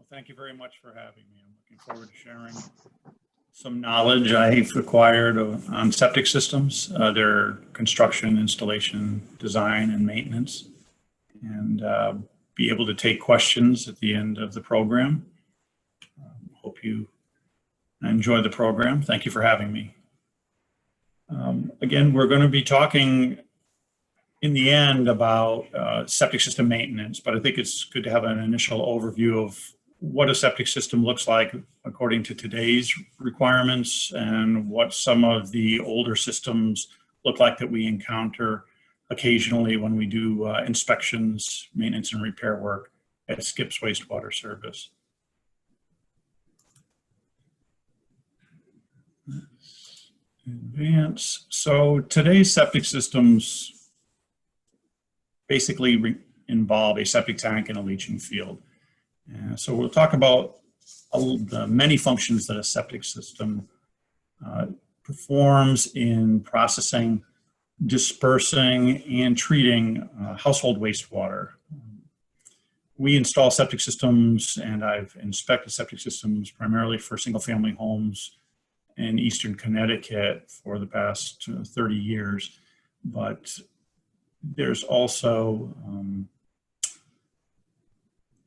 Well, thank you very much for having me. I'm looking forward to sharing some knowledge I've acquired on septic systems, their construction, installation, design, and maintenance, and be able to take questions at the end of the program. Hope you enjoy the program. Thank you for having me. Again, we're going to be talking in the end about septic system maintenance, but I think it's good to have an initial overview of what a septic system looks like according to today's requirements and what some of the older systems look like that we encounter occasionally when we do inspections, maintenance, and repair work at Skip's Wastewater Service. Advance. So today's septic systems basically involve a septic tank and a leaching field. So we'll talk about the many functions that a septic system performs in processing, dispersing, and treating household wastewater. We install septic systems, and I've inspected septic systems primarily for single-family homes in Eastern Connecticut for the past 30 years, but there's also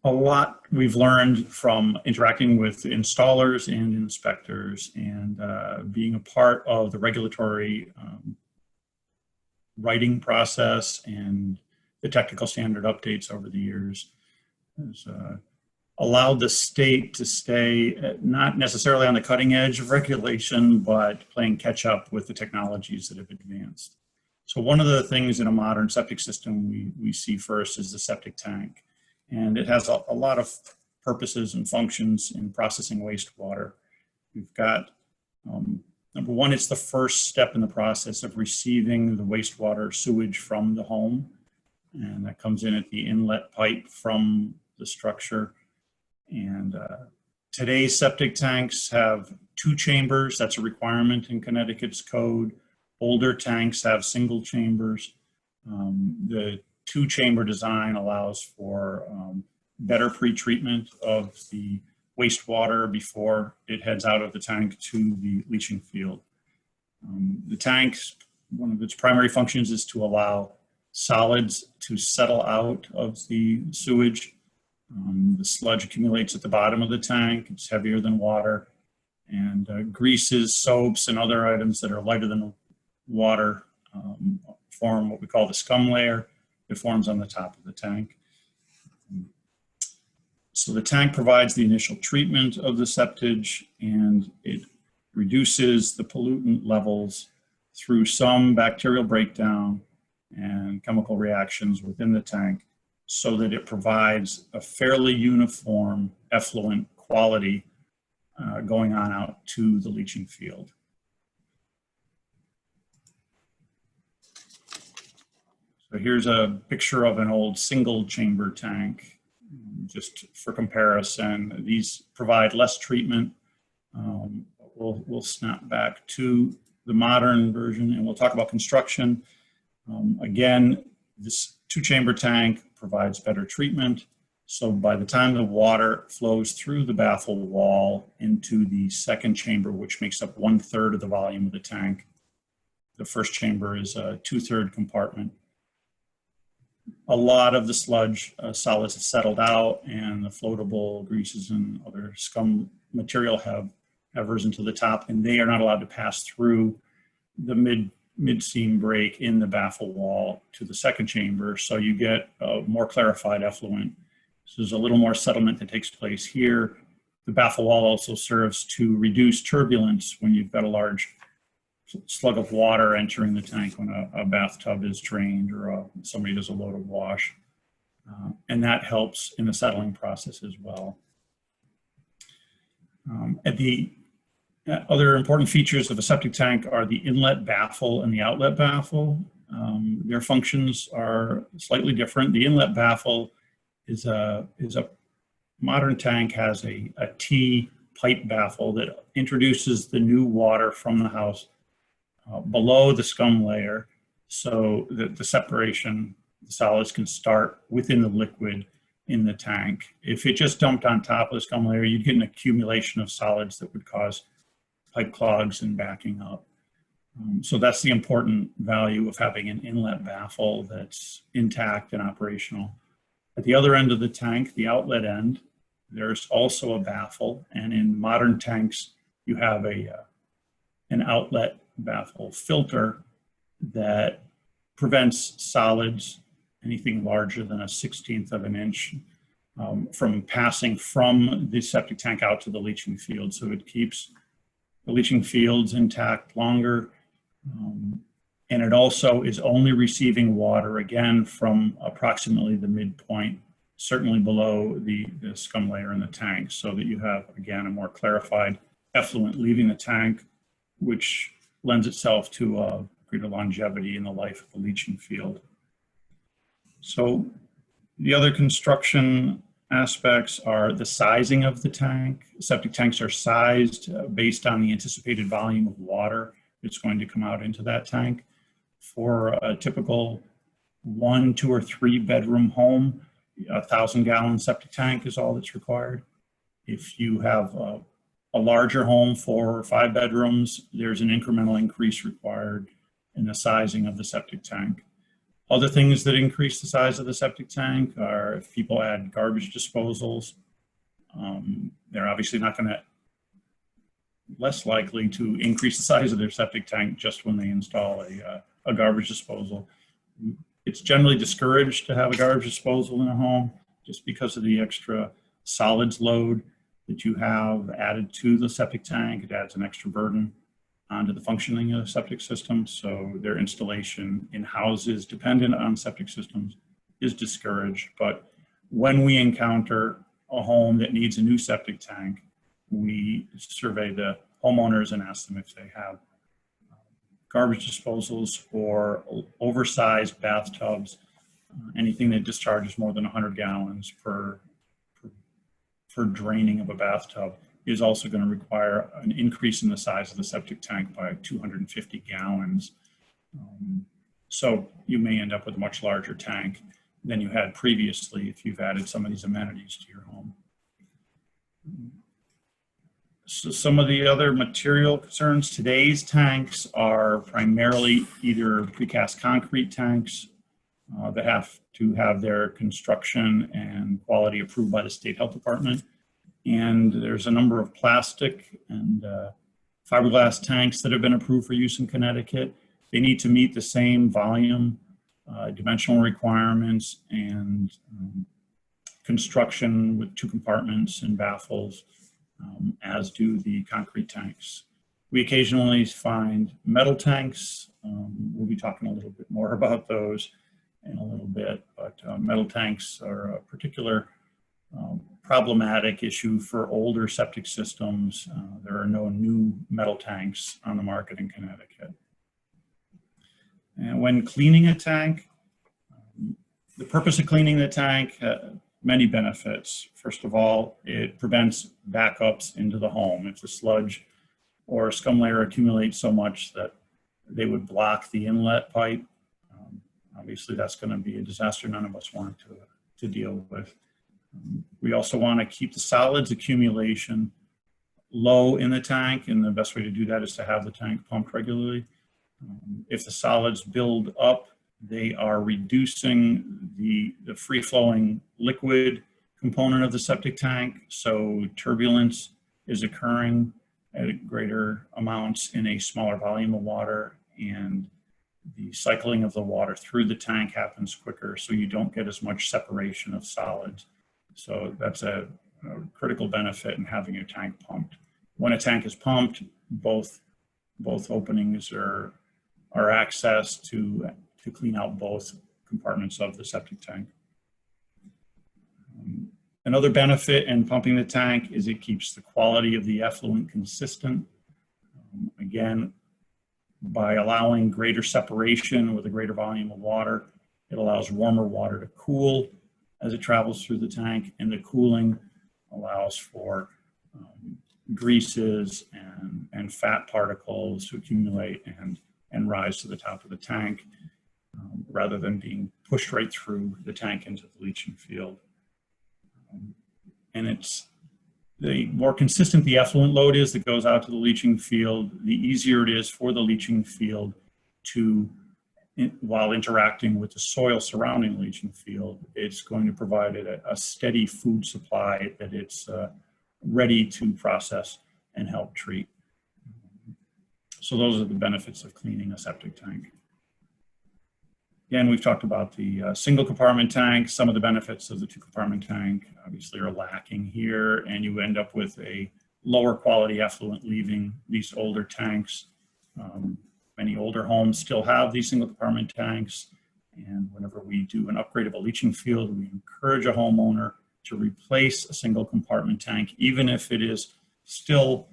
a lot we've learned from interacting with installers and inspectors and being a part of the regulatory writing process and the technical standard updates over the years has allowed the state to stay not necessarily on the cutting edge of regulation, but playing catch up with the technologies that have advanced. So one of the things in a modern septic system we see first is the septic tank. And it has a lot of purposes and functions in processing wastewater. We've got, number one, it's the first step in the process of receiving the wastewater sewage from the home. And that comes in at the inlet pipe from the structure. And today's septic tanks have 2 chambers. That's a requirement in Connecticut's code. Older tanks have single chambers. The 2-chamber design allows for better pre-treatment of the wastewater before it heads out of the tank to the leaching field. The tank, one of its primary functions is to allow solids to settle out of the sewage. The sludge accumulates at the bottom of the tank. It's heavier than water, and greases, soaps, and other items that are lighter than water form what we call the scum layer. It forms on the top of the tank. So the tank provides the initial treatment of the septage, and it reduces the pollutant levels through some bacterial breakdown and chemical reactions within the tank so that it provides a fairly uniform effluent quality going on out to the leaching field. So here's a picture of an old single chamber tank, just for comparison. These provide less treatment. We'll snap back to the modern version and we'll talk about construction. Again, this 2-chamber tank provides better treatment. So by the time the water flows through the baffle wall into the 2nd chamber, which makes up 1/3 of the volume of the tank, the 1st chamber is a 2/3 compartment. A lot of the sludge solids have settled out, and the floatable greases and other scum material have risen to the top, and they are not allowed to pass through the mid-seam break in the baffle wall to the 2nd chamber, so you get a more clarified effluent. So there's a little more settlement that takes place here. The baffle wall also serves to reduce turbulence when you've got a large slug of water entering the tank when a bathtub is drained or somebody does a loaded wash. And that helps in the settling process as well. The other important features of a septic tank are the inlet baffle and the outlet baffle. Their functions are slightly different. The inlet baffle is a modern tank has a T pipe baffle that introduces the new water from the house below the scum layer so that the separation, the solids can start within the liquid in the tank. If it just dumped on top of the scum layer, you'd get an accumulation of solids that would cause pipe clogs and backing up. So that's the important value of having an inlet baffle that's intact and operational. At the other end of the tank, the outlet end, there's also a baffle, and in modern tanks, you have an outlet baffle filter that prevents solids, anything larger than 1/16 of an inch, from passing from the septic tank out to the leaching field. So it keeps the leaching fields intact longer. And it also is only receiving water, again, from approximately the midpoint, certainly below the scum layer in the tank, so that you have, again, a more clarified effluent leaving the tank, which lends itself to greater longevity in the life of the leaching field. So the other construction aspects are the sizing of the tank. Septic tanks are sized based on the anticipated volume of water that's going to come out into that tank. For a typical 1, 2, or 3 bedroom home, 1,000-gallon septic tank is all that's required. If you have a larger home, 4 or 5 bedrooms, there's an incremental increase required in the sizing of the septic tank. Other things that increase the size of the septic tank are if people add garbage disposals. They're obviously not going to, less likely to increase the size of their septic tank just when they install a garbage disposal. It's generally discouraged to have a garbage disposal in a home just because of the extra solids load that you have added to the septic tank. It adds an extra burden onto the functioning of the septic system. So their installation in houses dependent on septic systems is discouraged. But when we encounter a home that needs a new septic tank, we survey the homeowners and ask them if they have garbage disposals or oversized bathtubs, anything that discharges more than 100 gallons for draining of a bathtub is also going to require an increase in the size of the septic tank by 250 gallons. So you may end up with a much larger tank than you had previously if you've added some of these amenities to your home. So some of the other material concerns, today's tanks are primarily either precast concrete tanks that have to have their construction and quality approved by the state health department. And there's a number of plastic and fiberglass tanks that have been approved for use in Connecticut. They need to meet the same volume, dimensional requirements, and construction with 2 compartments and baffles, as do the concrete tanks. We occasionally find metal tanks. We'll be talking a little bit more about those in a little bit, but metal tanks are a particular problematic issue for older septic systems. There are no new metal tanks on the market in Connecticut. And when cleaning a tank, the purpose of cleaning the tank, many benefits. First of all, it prevents backups into the home. If the sludge or scum layer accumulates so much that they would block the inlet pipe, obviously that's going to be a disaster none of us want to deal with. We also want to keep the solids accumulation low in the tank, and the best way to do that is to have the tank pumped regularly. If the solids build up, they are reducing the free-flowing liquid component of the septic tank, so turbulence is occurring at greater amounts in a smaller volume of water, and the cycling of the water through the tank happens quicker, so you don't get as much separation of solids. So that's a critical benefit in having your tank pumped. When a tank is pumped, both openings are accessed to clean out both compartments of the septic tank. Another benefit in pumping the tank is it keeps the quality of the effluent consistent. Again, by allowing greater separation with a greater volume of water, it allows warmer water to cool as it travels through the tank, and the cooling allows for greases and fat particles to accumulate and rise to the top of the tank, rather than being pushed right through the tank into the leaching field. And it's the more consistent the effluent load is that goes out to the leaching field, the easier it is for the leaching field to, while interacting with the soil surrounding the leaching field, it's going to provide it a steady food supply that it's ready to process and help treat. So those are the benefits of cleaning a septic tank. Again, we've talked about the single compartment tank. Some of the benefits of the 2-compartment tank obviously are lacking here, and you end up with a lower quality effluent leaving these older tanks. Many older homes still have these single compartment tanks, and whenever we do an upgrade of a leaching field, we encourage a homeowner to replace a single compartment tank, even if it is still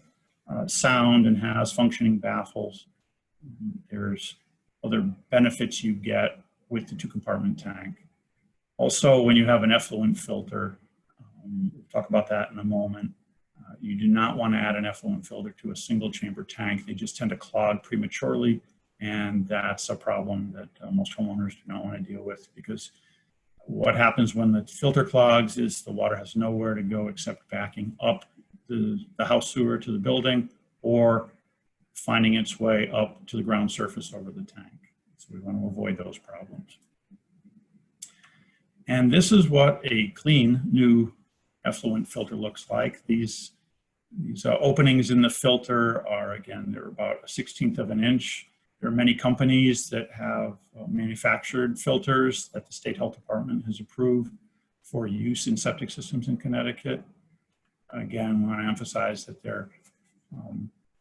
sound and has functioning baffles. There's other benefits you get with the 2-compartment tank. Also, when you have an effluent filter, we'll talk about that in a moment, you do not want to add an effluent filter to a single chamber tank. They just tend to clog prematurely, and that's a problem that most homeowners do not want to deal with, because what happens when the filter clogs is the water has nowhere to go except backing up the house sewer to the building, or finding its way up to the ground surface over the tank. So we want to avoid those problems. And this is what a clean new effluent filter looks like. These openings in the filter are, again, they're about 1/16 of an inch. There are many companies that have manufactured filters that the State Health Department has approved for use in septic systems in Connecticut. Again, I want to emphasize that they're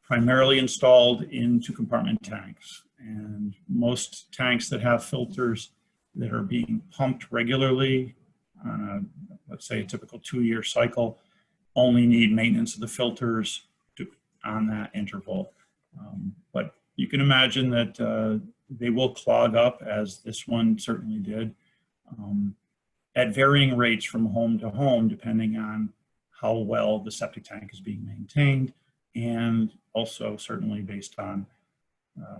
primarily installed in 2-compartment tanks. And most tanks that have filters that are being pumped regularly on a, let's say, a typical 2-year cycle, only need maintenance of the filters on that interval. But you can imagine that they will clog up, as this one certainly did, at varying rates from home to home, depending on how well the septic tank is being maintained, and also certainly based on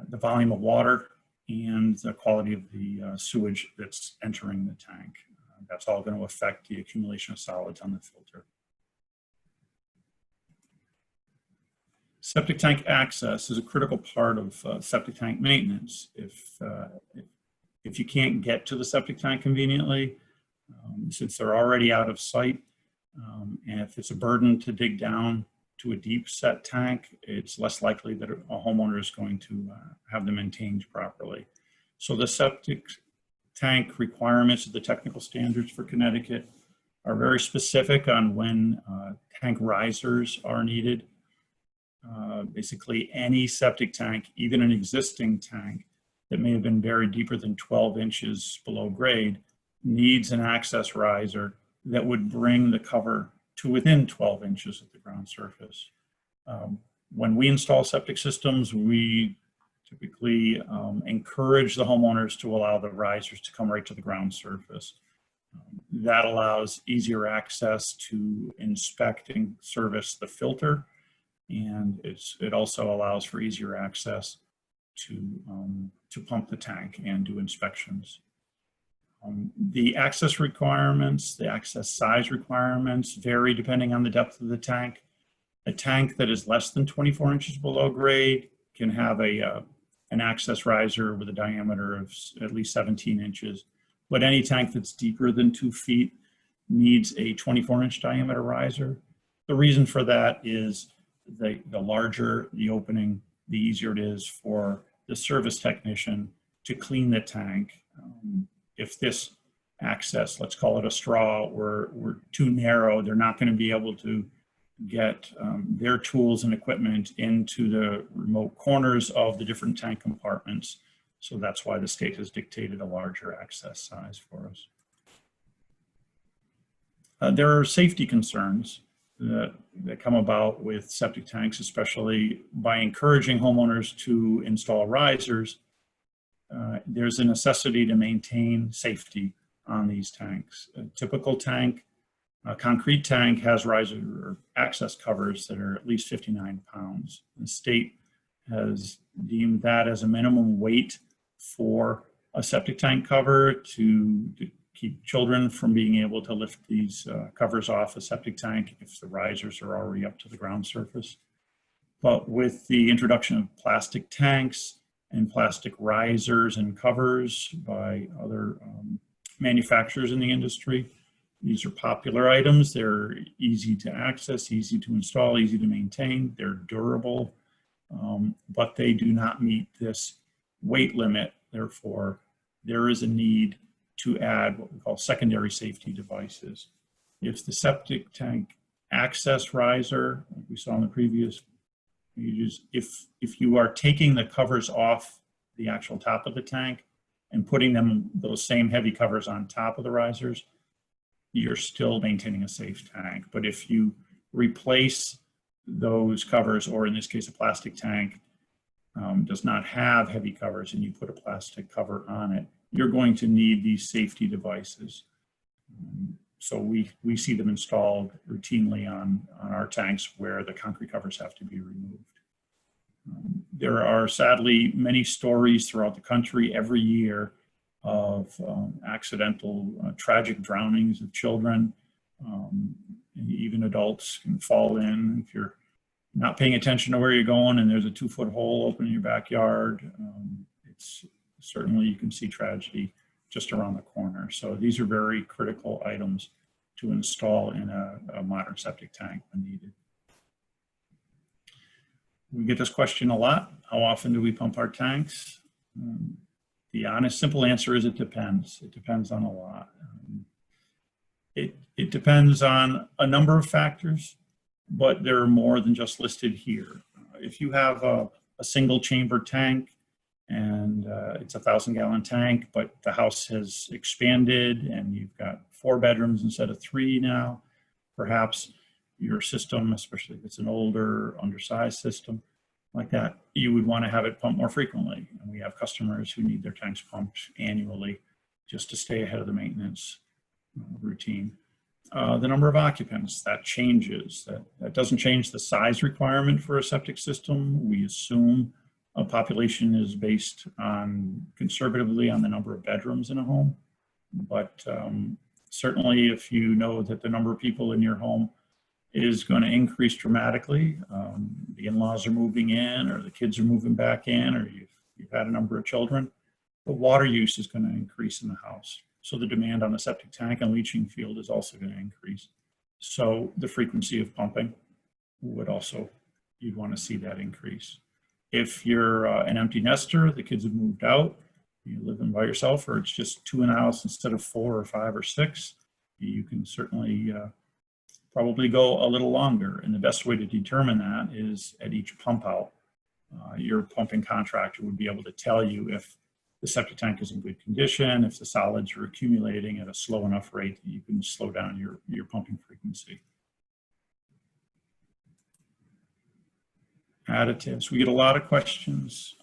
the volume of water and the quality of the sewage that's entering the tank. That's all going to affect the accumulation of solids on the filter. Septic tank access is a critical part of septic tank maintenance. If you can't get to the septic tank conveniently, since they're already out of sight, and if it's a burden to dig down to a deep set tank, it's less likely that a homeowner is going to have them maintained properly. So the septic tank requirements of the technical standards for Connecticut are very specific on when tank risers are needed. Basically any septic tank, even an existing tank that may have been buried deeper than 12 inches below grade, needs an access riser that would bring the cover to within 12 inches of the ground surface. When we install septic systems, we typically encourage the homeowners to allow the risers to come right to the ground surface. That allows easier access to inspect and service the filter, and it also allows for easier access to pump the tank and do inspections. The access requirements, the access size requirements vary depending on the depth of the tank. A tank that is less than 24 inches below grade can have an access riser with a diameter of at least 17 inches. But any tank that's deeper than 2 feet needs a 24-inch diameter riser. The reason for that is the larger the opening, the easier it is for the service technician to clean the tank. If this access, let's call it a straw, were too narrow, they're not going to be able to get their tools and equipment into the remote corners of the different tank compartments. So that's why the state has dictated a larger access size for us. There are safety concerns that come about with septic tanks, especially by encouraging homeowners to install risers. There's a necessity to maintain safety on these tanks. A typical tank, a concrete tank, has riser or access covers that are at least 59 pounds. The state has deemed that as a minimum weight for a septic tank cover to keep children from being able to lift these covers off a septic tank if the risers are already up to the ground surface. But with the introduction of plastic tanks and plastic risers and covers by other manufacturers in the industry, these are popular items. They're easy to access, easy to install, easy to maintain. They're durable, but they do not meet this weight limit. Therefore, there is a need to add what we call secondary safety devices. If the septic tank access riser, like we saw in the previous pages, if you are taking the covers off the actual top of the tank and putting those same heavy covers on top of the risers, you're still maintaining a safe tank. But if you replace those covers, or in this case, a plastic tank does not have heavy covers and you put a plastic cover on it, you're going to need these safety devices. So we see them installed routinely on our tanks where the concrete covers have to be removed. There are sadly many stories throughout the country every year of accidental, tragic drownings of children. And even adults can fall in if you're not paying attention to where you're going and there's a 2-foot hole open in your backyard. It's certainly, you can see tragedy just around the corner. So these are very critical items to install in a modern septic tank when needed. We get this question a lot. How often do we pump our tanks? The honest, simple answer is it depends. It depends on a lot. It depends on a number of factors, but there are more than just listed here. If you have a single chamber tank and it's a 1,000-gallon tank, but the house has expanded and you've got 4 bedrooms instead of 3 now, perhaps your system, especially if it's an older, undersized system like that, you would want to have it pumped more frequently. And we have customers who need their tanks pumped annually just to stay ahead of the maintenance routine. The number of occupants, that changes. That doesn't change the size requirement for a septic system. We assume a population is based on, conservatively, on the number of bedrooms in a home. But certainly if you know that the number of people in your home is going to increase dramatically, the in-laws are moving in or the kids are moving back in, or you've had a number of children, the water use is going to increase in the house. So the demand on the septic tank and leaching field is also going to increase. So the frequency of pumping would also, you'd want to see that increase. If you're an empty nester, the kids have moved out, you're living by yourself, or it's just 2 in a house instead of 4 or 5 or 6, you can certainly probably go a little longer. And the best way to determine that is at each pump out. Your pumping contractor would be able to tell you if the septic tank is in good condition, if the solids are accumulating at a slow enough rate that you can slow down your pumping frequency. Additives. We get a lot of questions.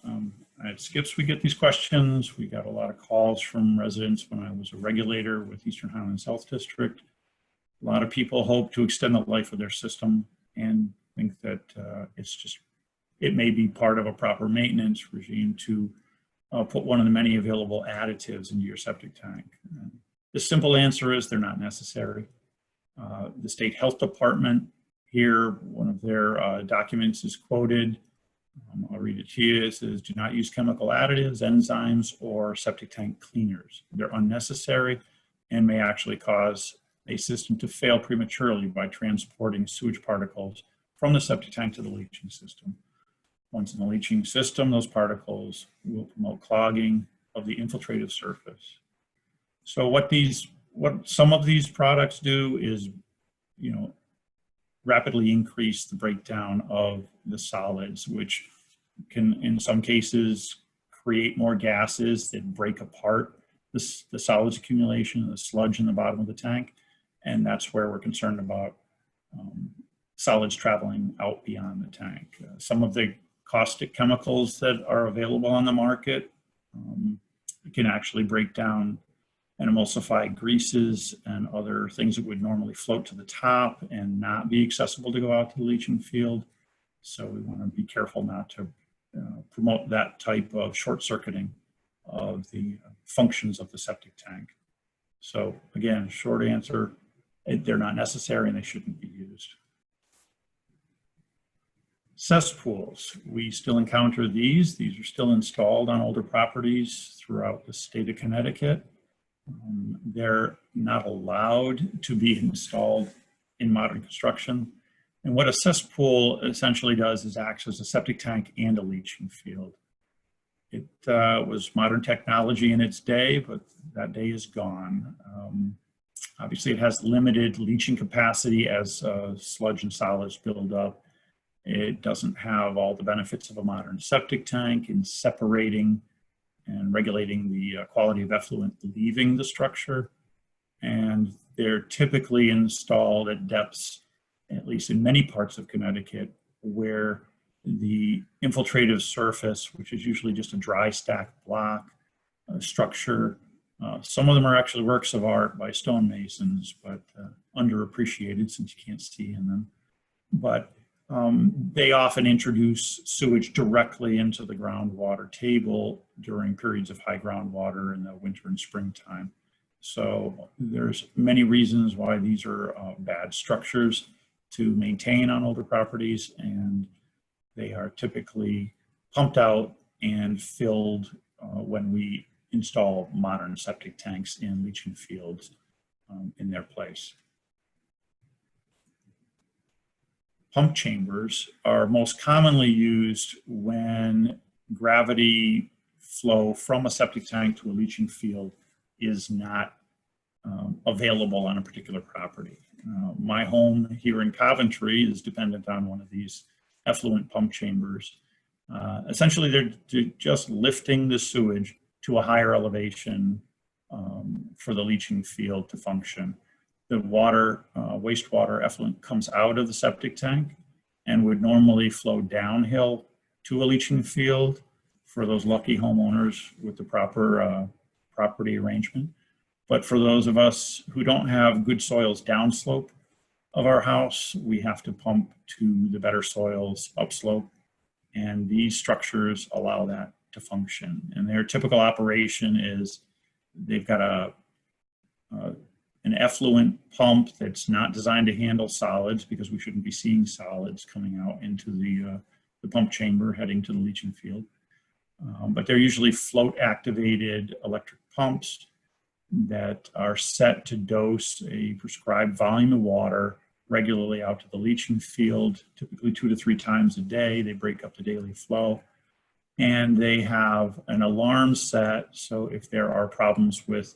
At Skips, we get these questions. We got a lot of calls from residents when I was a regulator with Eastern Highlands Health District. A lot of people hope to extend the life of their system and think that it may be part of a proper maintenance regime to put one of the many available additives into your septic tank. The simple answer is they're not necessary. The state health department here, one of their documents is quoted. I'll read it to you. It says, do not use chemical additives, enzymes, or septic tank cleaners. They're unnecessary and may actually cause a system to fail prematurely by transporting sewage particles from the septic tank to the leaching system. Once in the leaching system, those particles will promote clogging of the infiltrative surface. So what some of these products do is, rapidly increase the breakdown of the solids, which can, in some cases, create more gases that break apart the solids accumulation, the sludge in the bottom of the tank. And that's where we're concerned about solids traveling out beyond the tank. Some of the caustic chemicals that are available on the market can actually break down and emulsify greases and other things that would normally float to the top and not be accessible to go out to the leaching field. So we want to be careful not to promote that type of short circuiting of the functions of the septic tank. So again, short answer, they're not necessary and they shouldn't be used. Cesspools, we still encounter these. These are still installed on older properties throughout the state of Connecticut. They're not allowed to be installed in modern construction. And what a cesspool essentially does is acts as a septic tank and a leaching field. It was modern technology in its day, but that day is gone. Obviously, it has limited leaching capacity as sludge and solids build up. It doesn't have all the benefits of a modern septic tank in separating and regulating the quality of effluent leaving the structure. And they're typically installed at depths, at least in many parts of Connecticut, where the infiltrative surface, which is usually just a dry stack block structure, some of them are actually works of art by stonemasons, but underappreciated since you can't see in them. But they often introduce sewage directly into the groundwater table during periods of high groundwater in the winter and springtime. So there's many reasons why these are bad structures to maintain on older properties, and they are typically pumped out and filled when we install modern septic tanks in leaching fields in their place. Pump chambers are most commonly used when gravity flow from a septic tank to a leaching field is not available on a particular property. My home here in Coventry is dependent on one of these effluent pump chambers. Essentially, they're just lifting the sewage to a higher elevation for the leaching field to function. The water, wastewater effluent comes out of the septic tank and would normally flow downhill to a leaching field for those lucky homeowners with the proper property arrangement. But for those of us who don't have good soils downslope of our house, we have to pump to the better soils upslope. And these structures allow that to function. And their typical operation is they've got an effluent pump that's not designed to handle solids, because we shouldn't be seeing solids coming out into the pump chamber heading to the leaching field. But they're usually float activated electric pumps that are set to dose a prescribed volume of water regularly out to the leaching field, typically 2 to 3 times a day. They break up the daily flow. And they have an alarm set, so if there are problems with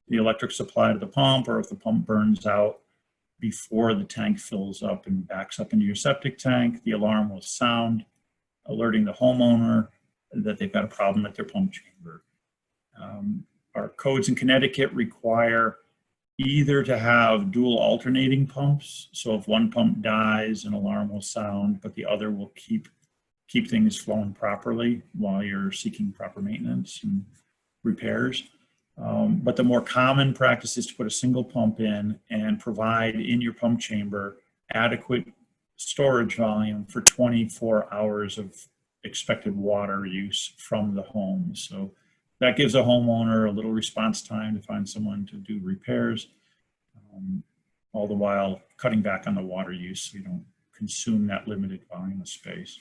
the electric supply to the pump, or if the pump burns out before the tank fills up and backs up into your septic tank, the alarm will sound, alerting the homeowner that they've got a problem at their pump chamber. Our codes in Connecticut require either to have dual alternating pumps, so if one pump dies, an alarm will sound, but the other will keep things flowing properly while you're seeking proper maintenance and repairs. But the more common practice is to put a single pump in and provide in your pump chamber adequate storage volume for 24 hours of expected water use from the home. So that gives a homeowner a little response time to find someone to do repairs, all the while cutting back on the water use so you don't consume that limited volume of space.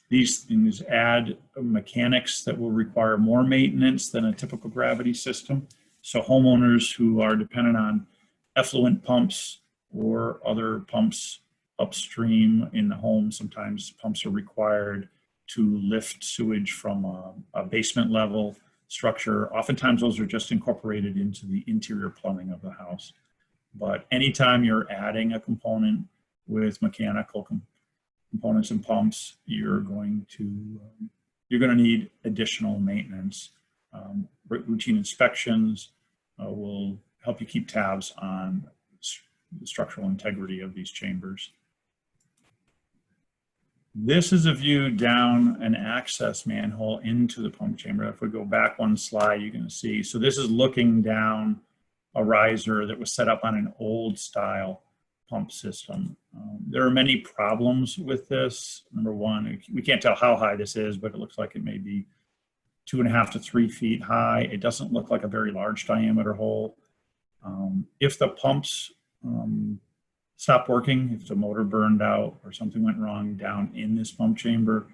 These things add mechanics that will require more maintenance than a typical gravity system. So homeowners who are dependent on effluent pumps or other pumps upstream in the home, sometimes pumps are required to lift sewage from a basement level structure. Oftentimes those are just incorporated into the interior plumbing of the house. But anytime you're adding a component with mechanical components and pumps, you're going to need additional maintenance. Routine inspections will help you keep tabs on the structural integrity of these chambers. This is a view down an access manhole into the pump chamber. If we go back one slide, you're going to see. So this is looking down a riser that was set up on an old style pump system. There are many problems with this. Number one, we can't tell how high this is, but it looks like it may be 2.5 to 3 feet high. It doesn't look like a very large diameter hole. If the pumps stopped working, if the motor burned out or something went wrong down in this pump chamber,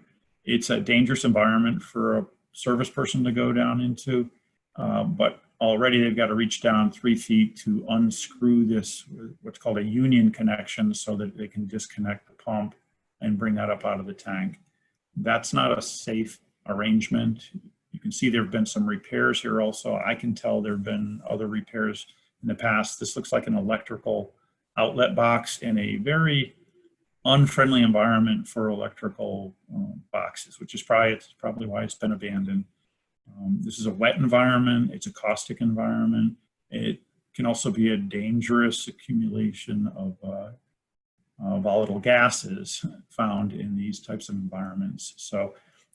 it's a dangerous environment for a service person to go down into. But already they've got to reach down 3 feet to unscrew this, what's called a union connection, so that they can disconnect the pump and bring that up out of the tank. That's not a safe arrangement. You can see there have been some repairs here also. I can tell there have been other repairs in the past. This looks like an electrical outlet box in a very unfriendly environment for electrical boxes, which is probably why it's been abandoned. This is a wet environment. It's a caustic environment. It can also be a dangerous accumulation of volatile gases found in these types of environments. So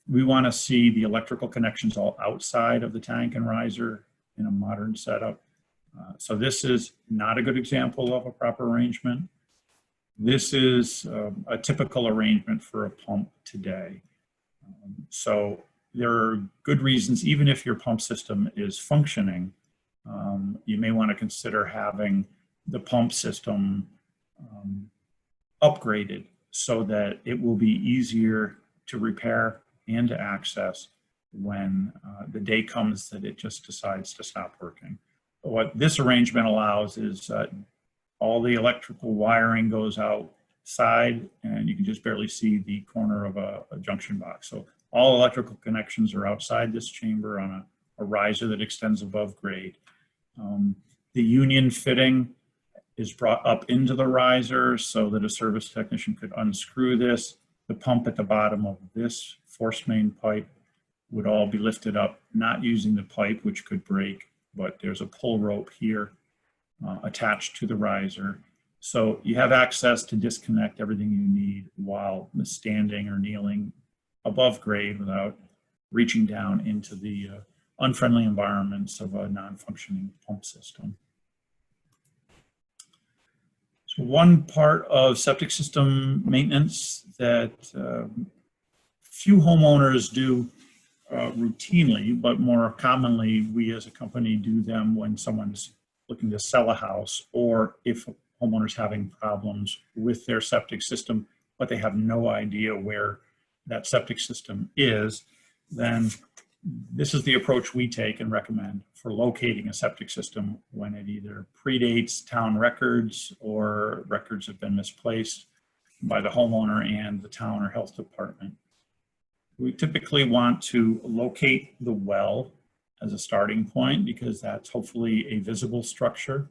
we want to see the electrical connections all outside of the tank and riser in a modern setup. So this is not a good example of a proper arrangement. This is a typical arrangement for a pump today. So there are good reasons, even if your pump system is functioning, you may want to consider having the pump system upgraded so that it will be easier to repair and to access when the day comes that it just decides to stop working. What this arrangement allows is all the electrical wiring goes outside and you can just barely see the corner of a junction box. So all electrical connections are outside this chamber on a riser that extends above grade. The union fitting is brought up into the riser so that a service technician could unscrew this. The pump at the bottom of this force main pipe would all be lifted up, not using the pipe, which could break, but there's a pull rope here attached to the riser. So you have access to disconnect everything you need while standing or kneeling above grade without reaching down into the unfriendly environments of a non-functioning pump system. So one part of septic system maintenance that few homeowners do routinely, but more commonly we as a company do them when someone's looking to sell a house, or if a homeowner's having problems with their septic system, but they have no idea where that septic system is, then this is the approach we take and recommend for locating a septic system when it either predates town records or records have been misplaced by the homeowner and the town or health department. We typically want to locate the well as a starting point because that's hopefully a visible structure.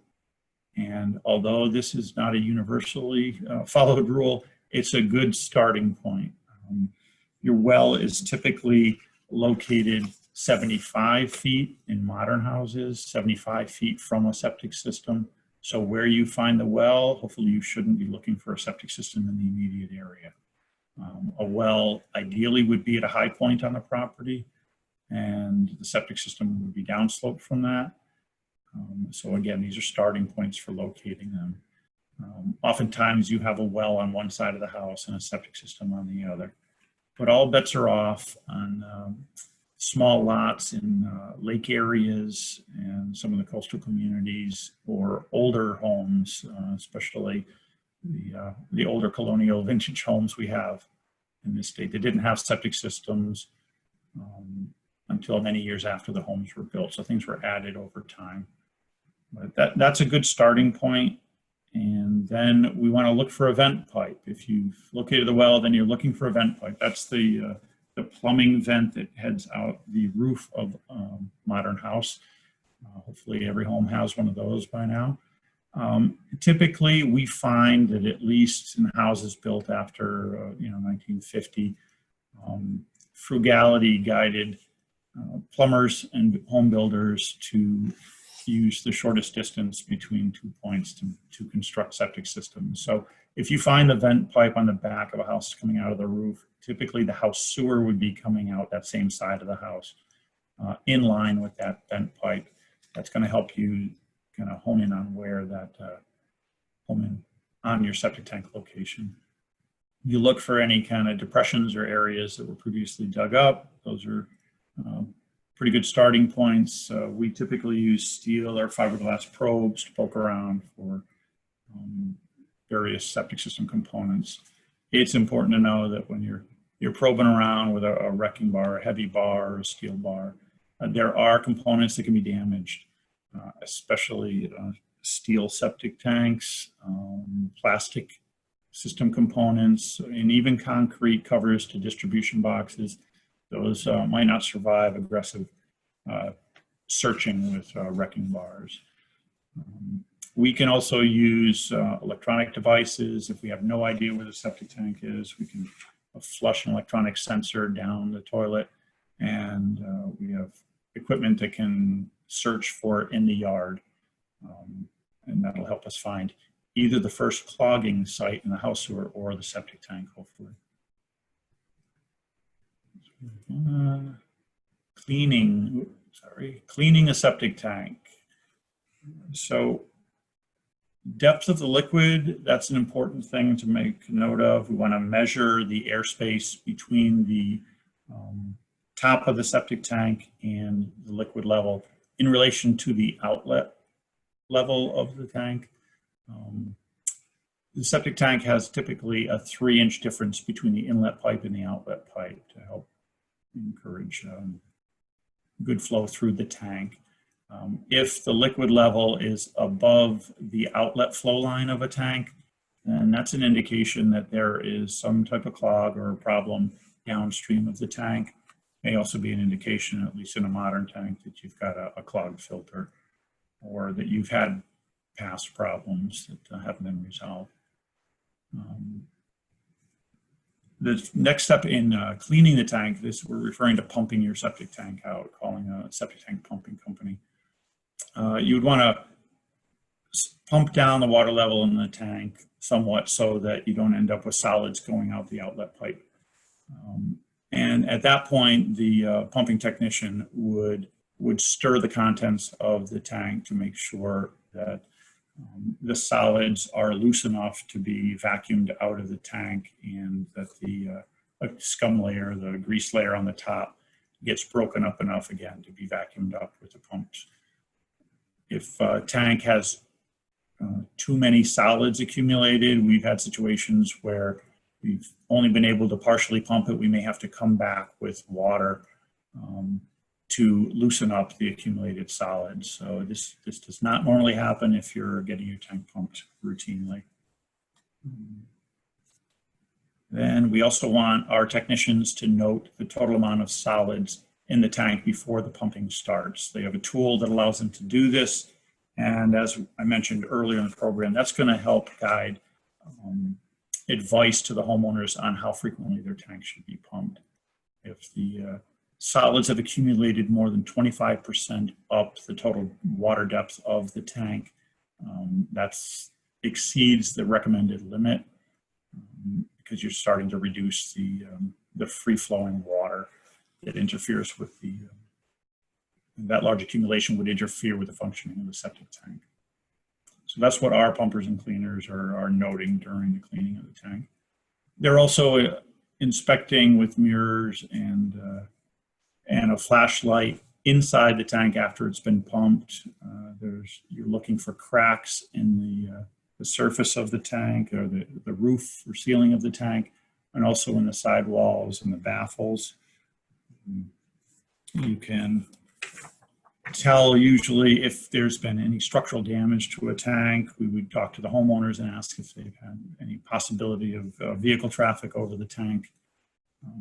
And although this is not a universally followed rule, it's a good starting point. Your well is typically located 75 feet in modern houses, 75 feet from a septic system. So where you find the well, hopefully you shouldn't be looking for a septic system in the immediate area. A well ideally would be at a high point on the property, and the septic system would be downsloped from that. So again, these are starting points for locating them. Oftentimes you have a well on one side of the house and a septic system on the other. But all bets are off on small lots in lake areas and some of the coastal communities, or older homes, especially the older colonial vintage homes we have in this state. They didn't have septic systems until many years after the homes were built, so things were added over time. But that's a good starting point. And then we want to look for a vent pipe. If you've located the well, then you're looking for a vent pipe. That's the plumbing vent that heads out the roof of a modern house. Hopefully every home has one of those by now. Typically we find that at least in houses built after 1950, frugality guided plumbers and home builders to use the shortest distance between 2 points to construct septic systems. So if you find the vent pipe on the back of a house coming out of the roof, typically the house sewer would be coming out that same side of the house in line with that vent pipe. That's going to help you kind of hone in on where that home in on your septic tank location. You look for any kind of depressions or areas that were previously dug up. Those are pretty good starting points. We typically use steel or fiberglass probes to poke around for various septic system components. It's important to know that when you're probing around with a wrecking bar, a heavy bar, or a steel bar, there are components that can be damaged, especially steel septic tanks, plastic system components, and even concrete covers to distribution boxes. Those might not survive aggressive searching with wrecking bars. We can also use electronic devices. If we have no idea where the septic tank is, we can flush an electronic sensor down the toilet, and we have equipment that can search for it in the yard, and that'll help us find either the first clogging site in the house sewer or the septic tank, hopefully. Cleaning a septic tank. So depth of the liquid, that's an important thing to make note of. We want to measure the airspace between the top of the septic tank and the liquid level in relation to the outlet level of the tank. The septic tank has typically a 3-inch difference between the inlet pipe and the outlet pipe to help encourage good flow through the tank. If the liquid level is above the outlet flow line of a tank, then that's an indication that there is some type of clog or problem downstream of the tank. May also be an indication, at least in a modern tank, that you've got a clogged filter, or that you've had past problems that haven't been resolved. The next step in cleaning the tank, we're referring to pumping your septic tank out, calling a septic tank pumping company. You would want to pump down the water level in the tank somewhat so that you don't end up with solids going out the outlet pipe. And at that point, the pumping technician would stir the contents of the tank to make sure that the solids are loose enough to be vacuumed out of the tank, and that the scum layer, the grease layer on the top, gets broken up enough again to be vacuumed up with the pumps. If a tank has too many solids accumulated, we've had situations where we've only been able to partially pump it. We may have to come back with water to loosen up the accumulated solids. So this does not normally happen if you're getting your tank pumped routinely. Then we also want our technicians to note the total amount of solids in the tank before the pumping starts. They have a tool that allows them to do this. And as I mentioned earlier in the program, that's going to help guide advice to the homeowners on how frequently their tank should be pumped. If the solids have accumulated more than 25% up the total water depth of the tank, that exceeds the recommended limit, because you're starting to reduce the free-flowing water that interferes with that large accumulation would interfere with the functioning of the septic tank. So that's what our pumpers and cleaners are noting during the cleaning of the tank. They're also inspecting with mirrors and a flashlight inside the tank after it's been pumped. You're looking for cracks in the surface of the tank, or the roof or ceiling of the tank, and also in the sidewalls and the baffles. You can tell usually if there's been any structural damage to a tank. We would talk to the homeowners and ask if they've had any possibility of vehicle traffic over the tank.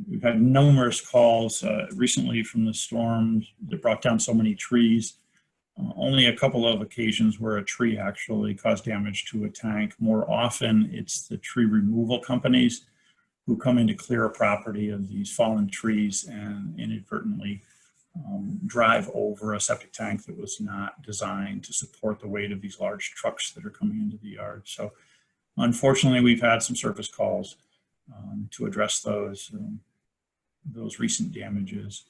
We've had numerous calls recently from the storms that brought down so many trees. Only a couple of occasions where a tree actually caused damage to a tank. More often, it's the tree removal companies who come in to clear a property of these fallen trees and inadvertently drive over a septic tank that was not designed to support the weight of these large trucks that are coming into the yard. So unfortunately, we've had some service calls to address those recent damages.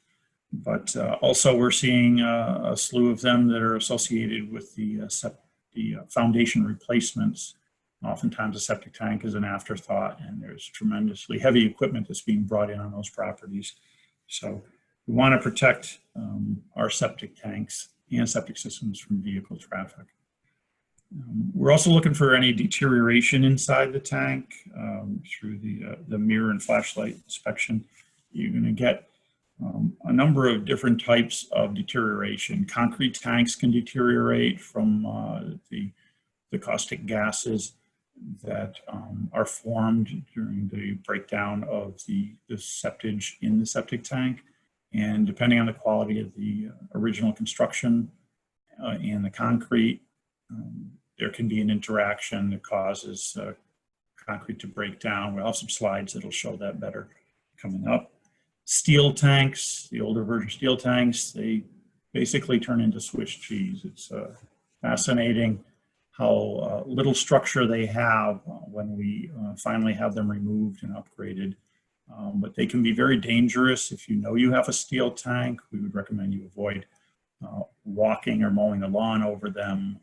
But also we're seeing a slew of them that are associated with the foundation replacements. Oftentimes a septic tank is an afterthought, and there's tremendously heavy equipment that's being brought in on those properties. So We want to protect our septic tanks and septic systems from vehicle traffic. We're also looking for any deterioration inside the tank through the mirror and flashlight inspection. You're going to get a number of different types of deterioration. Concrete tanks can deteriorate from the caustic gases that are formed during the breakdown of the septage in the septic tank. And depending on the quality of the original construction and the concrete, there can be an interaction that causes concrete to break down. We'll have some slides that'll show that better coming up. Steel tanks, the older version steel tanks, they basically turn into Swiss cheese. It's fascinating how little structure they have when we finally have them removed and upgraded. But they can be very dangerous. If you know you have a steel tank, we would recommend you avoid walking or mowing the lawn over them,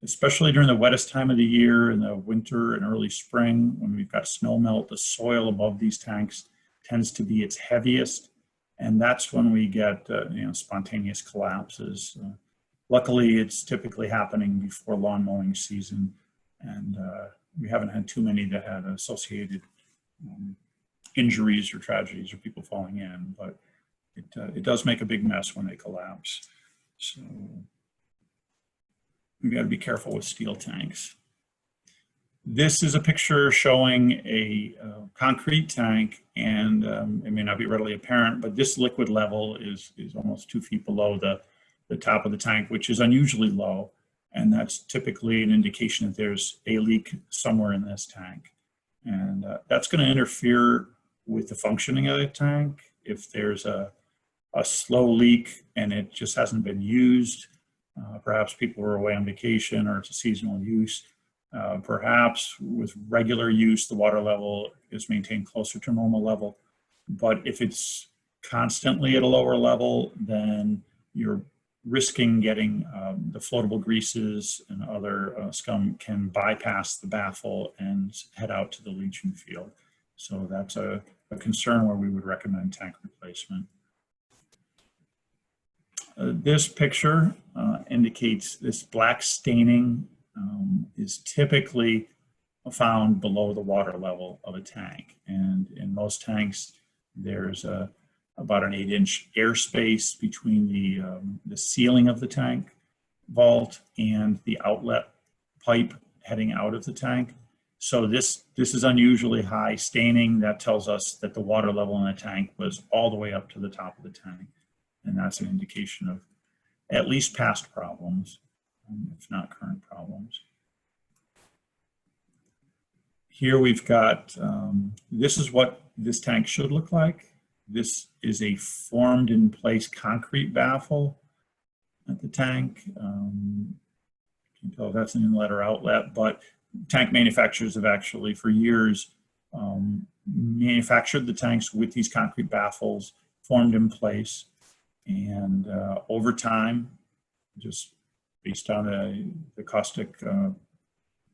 especially during the wettest time of the year in the winter and early spring when we've got snow melt. The soil above these tanks tends to be its heaviest, and that's when we get spontaneous collapses. Luckily, it's typically happening before lawn mowing season, and we haven't had too many that had associated injuries or tragedies or people falling in, but it does make a big mess when they collapse. So we've got to be careful with steel tanks. This is a picture showing a concrete tank, and it may not be readily apparent, but this liquid level is almost 2 feet below the top of the tank, which is unusually low. And that's typically an indication that there's a leak somewhere in this tank. And that's going to interfere with the functioning of the tank. If there's a slow leak and it just hasn't been used, perhaps people were away on vacation or it's a seasonal use. Perhaps with regular use, the water level is maintained closer to normal level. But if it's constantly at a lower level, then you're risking getting the floatable greases and other scum can bypass the baffle and head out to the leaching field. So that's a concern where we would recommend tank replacement. This picture indicates this black staining is typically found below the water level of a tank. And in most tanks, there's about an 8-inch airspace between the ceiling of the tank vault and the outlet pipe heading out of the tank. So this is unusually high staining. That tells us that the water level in the tank was all the way up to the top of the tank. And that's an indication of at least past problems, if not current problems. Here we've got, this is what this tank should look like. This is a formed in place concrete baffle at the tank. You can tell that's an inlet or outlet, but tank manufacturers have actually for years manufactured the tanks with these concrete baffles formed in place. And over time, just based on the caustic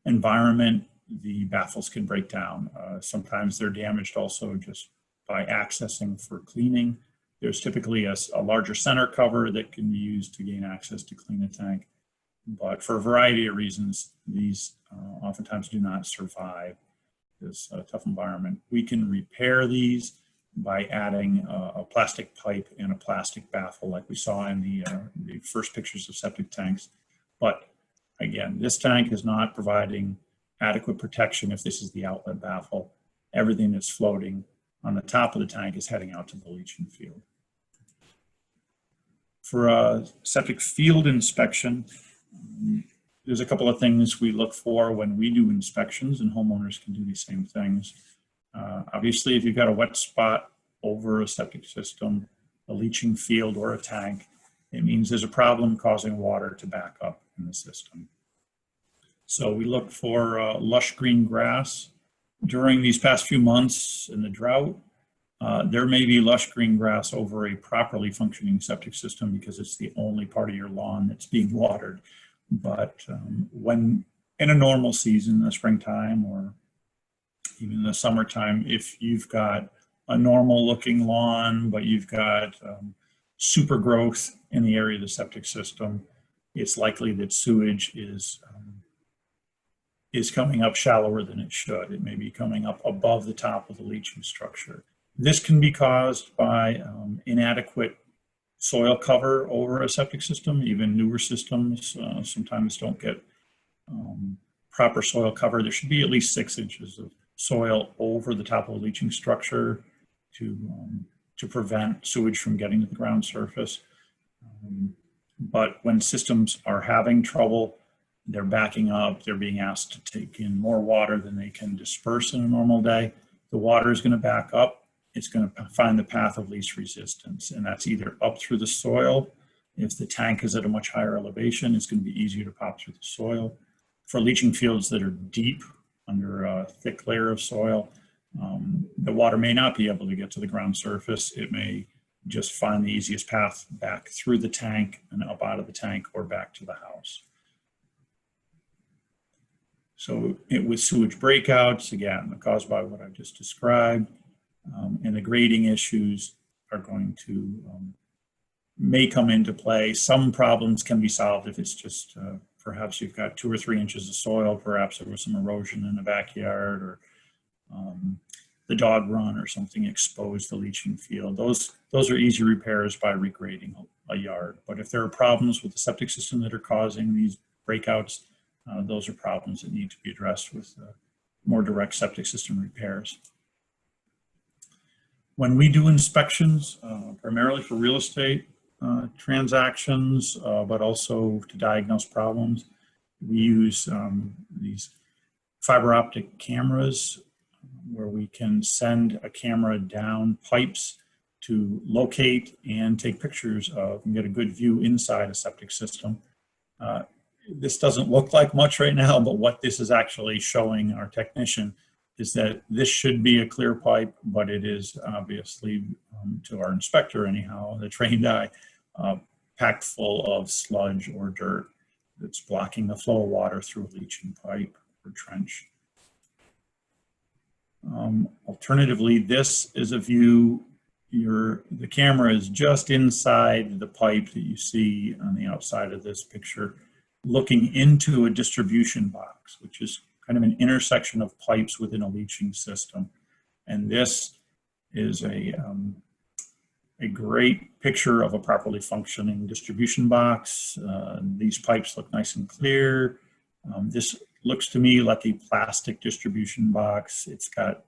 environment, the baffles can break down. Sometimes they're damaged also just by accessing for cleaning. There's typically a larger center cover that can be used to gain access to clean a tank. But for a variety of reasons, these oftentimes do not survive this tough environment. We can repair these by adding a plastic pipe and a plastic baffle like we saw in the first pictures of septic tanks. But again, this tank is not providing adequate protection if this is the outlet baffle. Everything that's floating on the top of the tank is heading out to the leaching field. For a septic field inspection, there's a couple of things we look for when we do inspections, and homeowners can do these same things. Obviously, if you've got a wet spot over a septic system, a leaching field, or a tank, it means there's a problem causing water to back up in the system. So we look for lush green grass. During these past few months in the drought, there may be lush green grass over a properly functioning septic system because it's the only part of your lawn that's being watered. But when in a normal season, the springtime or even the summertime, if you've got a normal looking lawn, but you've got super growth in the area of the septic system, it's likely that sewage is coming up shallower than it should. It may be coming up above the top of the leaching structure. This can be caused by inadequate soil cover over a septic system. Even newer systems sometimes don't get proper soil cover. There should be at least 6 inches of soil over the top of the leaching structure to prevent sewage from getting to the ground surface. But when systems are having trouble, they're backing up, they're being asked to take in more water than they can disperse in a normal day. The water is going to back up. It's going to find the path of least resistance, and that's either up through the soil. If the tank is at a much higher elevation, it's going to be easier to pop through the soil. For leaching fields that are deep under a thick layer of soil, the water may not be able to get to the ground surface. It may just find the easiest path back through the tank and up out of the tank or back to the house. So with sewage breakouts, again, caused by what I've just described, and the grading issues are going to, may come into play. Some problems can be solved if it's just, perhaps you've got 2 or 3 inches of soil, perhaps there was some erosion in the backyard, or the dog run or something exposed the leaching field. Those are easy repairs by regrading a yard. But if there are problems with the septic system that are causing these breakouts, those are problems that need to be addressed with more direct septic system repairs. When we do inspections, primarily for real estate transactions, but also to diagnose problems, we use these fiber optic cameras where we can send a camera down pipes to locate and take pictures of and get a good view inside a septic system. This doesn't look like much right now, but what this is actually showing our technician is that this should be a clear pipe, but it is obviously, to our inspector anyhow, the trained eye, packed full of sludge or dirt that's blocking the flow of water through a leaching pipe or trench. Alternatively, this is a view, the camera is just inside the pipe that you see on the outside of this picture, looking into a distribution box, which is kind of an intersection of pipes within a leaching system. And this is a great picture of a properly functioning distribution box. These pipes look nice and clear. This looks to me like a plastic distribution box. It's got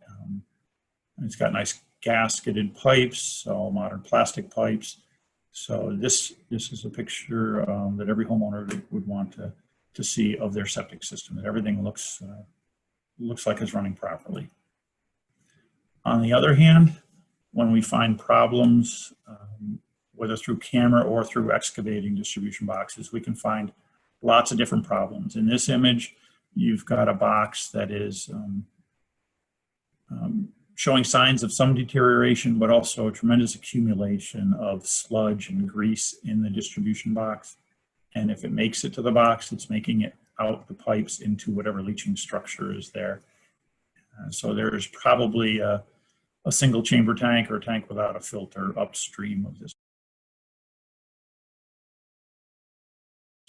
nice gasketed pipes, all modern plastic pipes. So this is a picture that every homeowner would want to see of their septic system, that everything looks like it's running properly. On the other hand, when we find problems, whether through camera or through excavating distribution boxes, we can find lots of different problems. In this image, you've got a box that is showing signs of some deterioration, but also a tremendous accumulation of sludge and grease in the distribution box. And if it makes it to the box, it's making it out the pipes into whatever leaching structure is there. So there's probably a single chamber tank or a tank without a filter upstream of this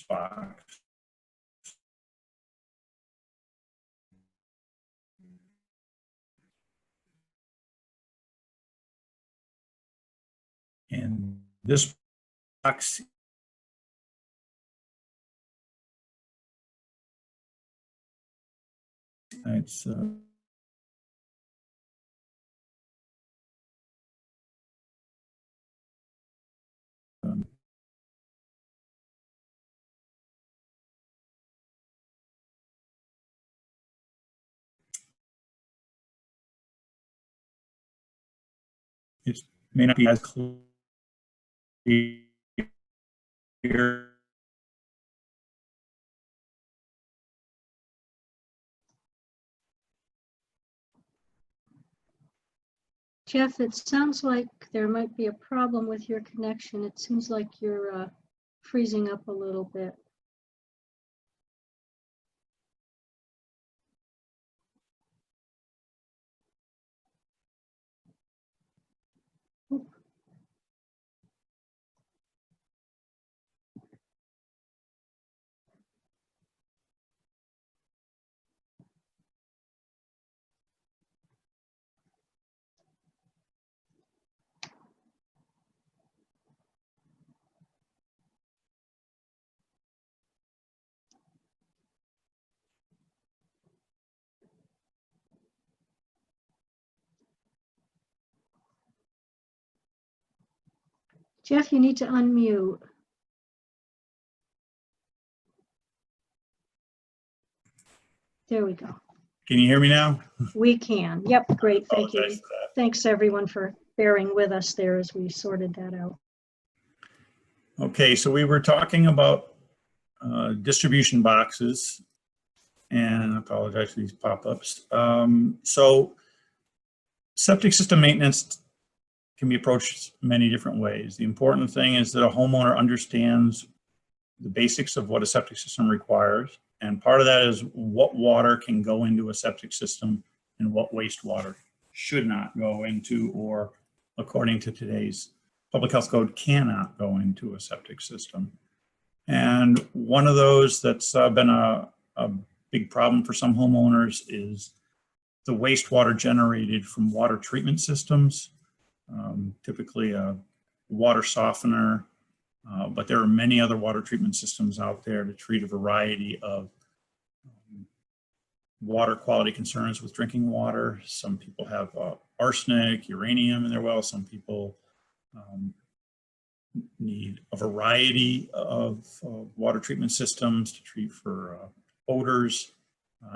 box. And this box it's it may not be as clear. Jeff, it sounds like there might be a problem with your connection. It seems like you're freezing up a little bit. Jeff, you need to unmute. There we go. Can you hear me now? We can. Yep, great. Thank you. Apologize for that. Thanks everyone for bearing with us there as we sorted that out. Okay, so we were talking about distribution boxes, and I apologize for these pop-ups. So septic system maintenance can be approached many different ways. The important thing is that a homeowner understands the basics of what a septic system requires. And part of that is what water can go into a septic system and what wastewater should not go into, or according to today's public health code, cannot go into a septic system. And one of those that's been a big problem for some homeowners is the wastewater generated from water treatment systems, typically a water softener, but there are many other water treatment systems out there to treat a variety of water quality concerns with drinking water. Some people have arsenic, uranium in their wells. Some people need a variety of water treatment systems to treat for odors,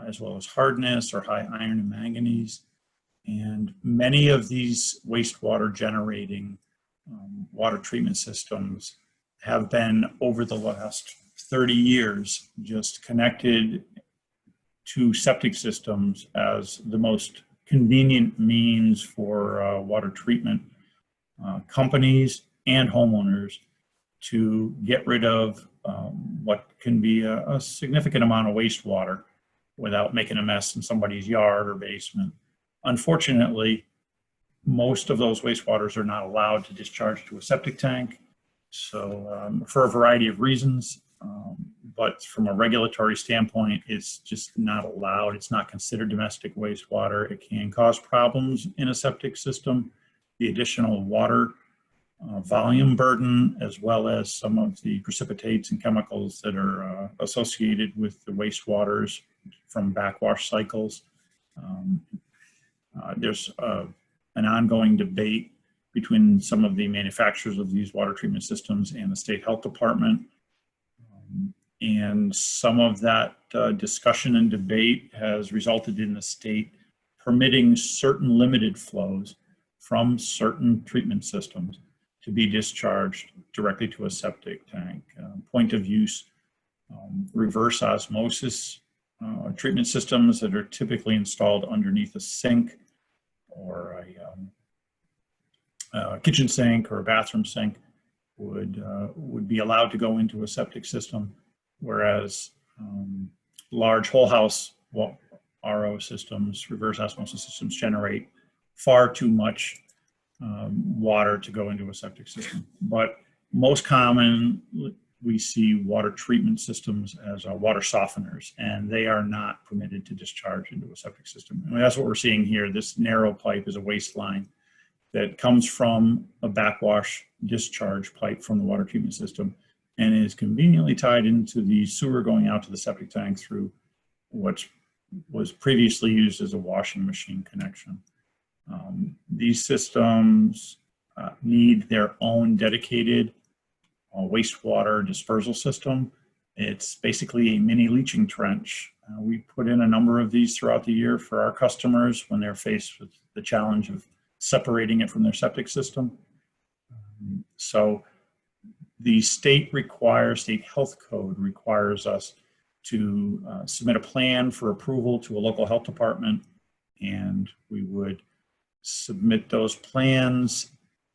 as well as hardness or high iron and manganese. And many of these wastewater generating water treatment systems have been, over the last 30 years, just connected to septic systems as the most convenient means for water treatment companies and homeowners to get rid of what can be a significant amount of wastewater without making a mess in somebody's yard or basement. Unfortunately, most of those wastewaters are not allowed to discharge to a septic tank. So for a variety of reasons, but from a regulatory standpoint, it's just not allowed. It's not considered domestic wastewater. It can cause problems in a septic system. The additional water volume burden, as well as some of the precipitates and chemicals that are associated with the wastewaters from backwash cycles. There's an ongoing debate between some of the manufacturers of these water treatment systems and the state health department. And some of that discussion and debate has resulted in the state permitting certain limited flows from certain treatment systems to be discharged directly to a septic tank. Point of use reverse osmosis treatment systems that are typically installed underneath a sink or a kitchen sink or a bathroom sink would be allowed to go into a septic system, whereas large whole house RO systems, reverse osmosis systems, generate far too much water to go into a septic system. But most common, we see water treatment systems as water softeners, and they are not permitted to discharge into a septic system. And that's what we're seeing here. This narrow pipe is a waste line that comes from a backwash discharge pipe from the water treatment system and is conveniently tied into the sewer going out to the septic tank through what was previously used as a washing machine connection. These systems need their own dedicated wastewater dispersal system. It's basically a mini leaching trench. We put in a number of these throughout the year for our customers when they're faced with the challenge of separating it from their septic system. So the state health code requires us to submit a plan for approval to a local health department, and we would submit those plans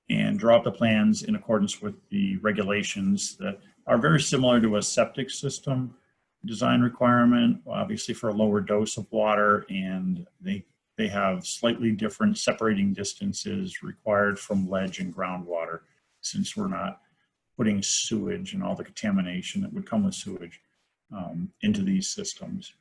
and draw up the plans in accordance with the regulations that are very similar to a septic system design requirement, obviously for a lower dose of water, and they have slightly different separating distances required from ledge and groundwater, since we're not putting sewage and all the contamination that would come with sewage into these systems.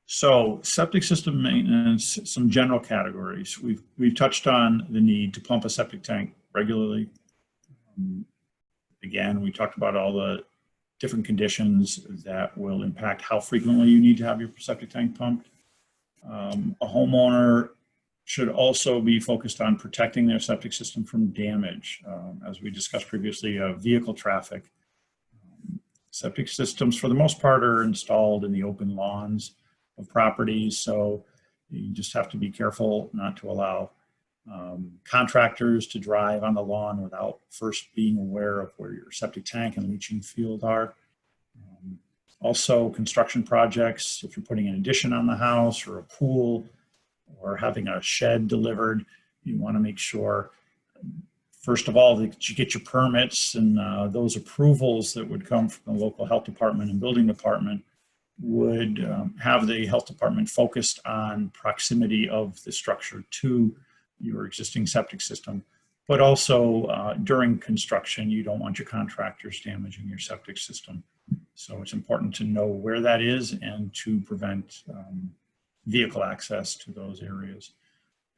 So septic system maintenance, some general categories. We've touched on the need to pump a septic tank regularly. Again, we talked about all the different conditions that will impact how frequently you need to have your septic tank pumped. A homeowner should also be focused on protecting their septic system from damage. As we discussed previously, vehicle traffic. Septic systems, for the most part, are installed in the open lawns of properties, so you just have to be careful not to allow contractors to drive on the lawn without first being aware of where your septic tank and leaching field are. Also, construction projects, if you're putting an addition on the house or a pool or having a shed delivered, you want to make sure, first of all, that you get your permits, and those approvals that would come from the local health department and building department would have the health department focused on proximity of the structure to your existing septic system. But also during construction, you don't want your contractors damaging your septic system. So it's important to know where that is and to prevent vehicle access to those areas.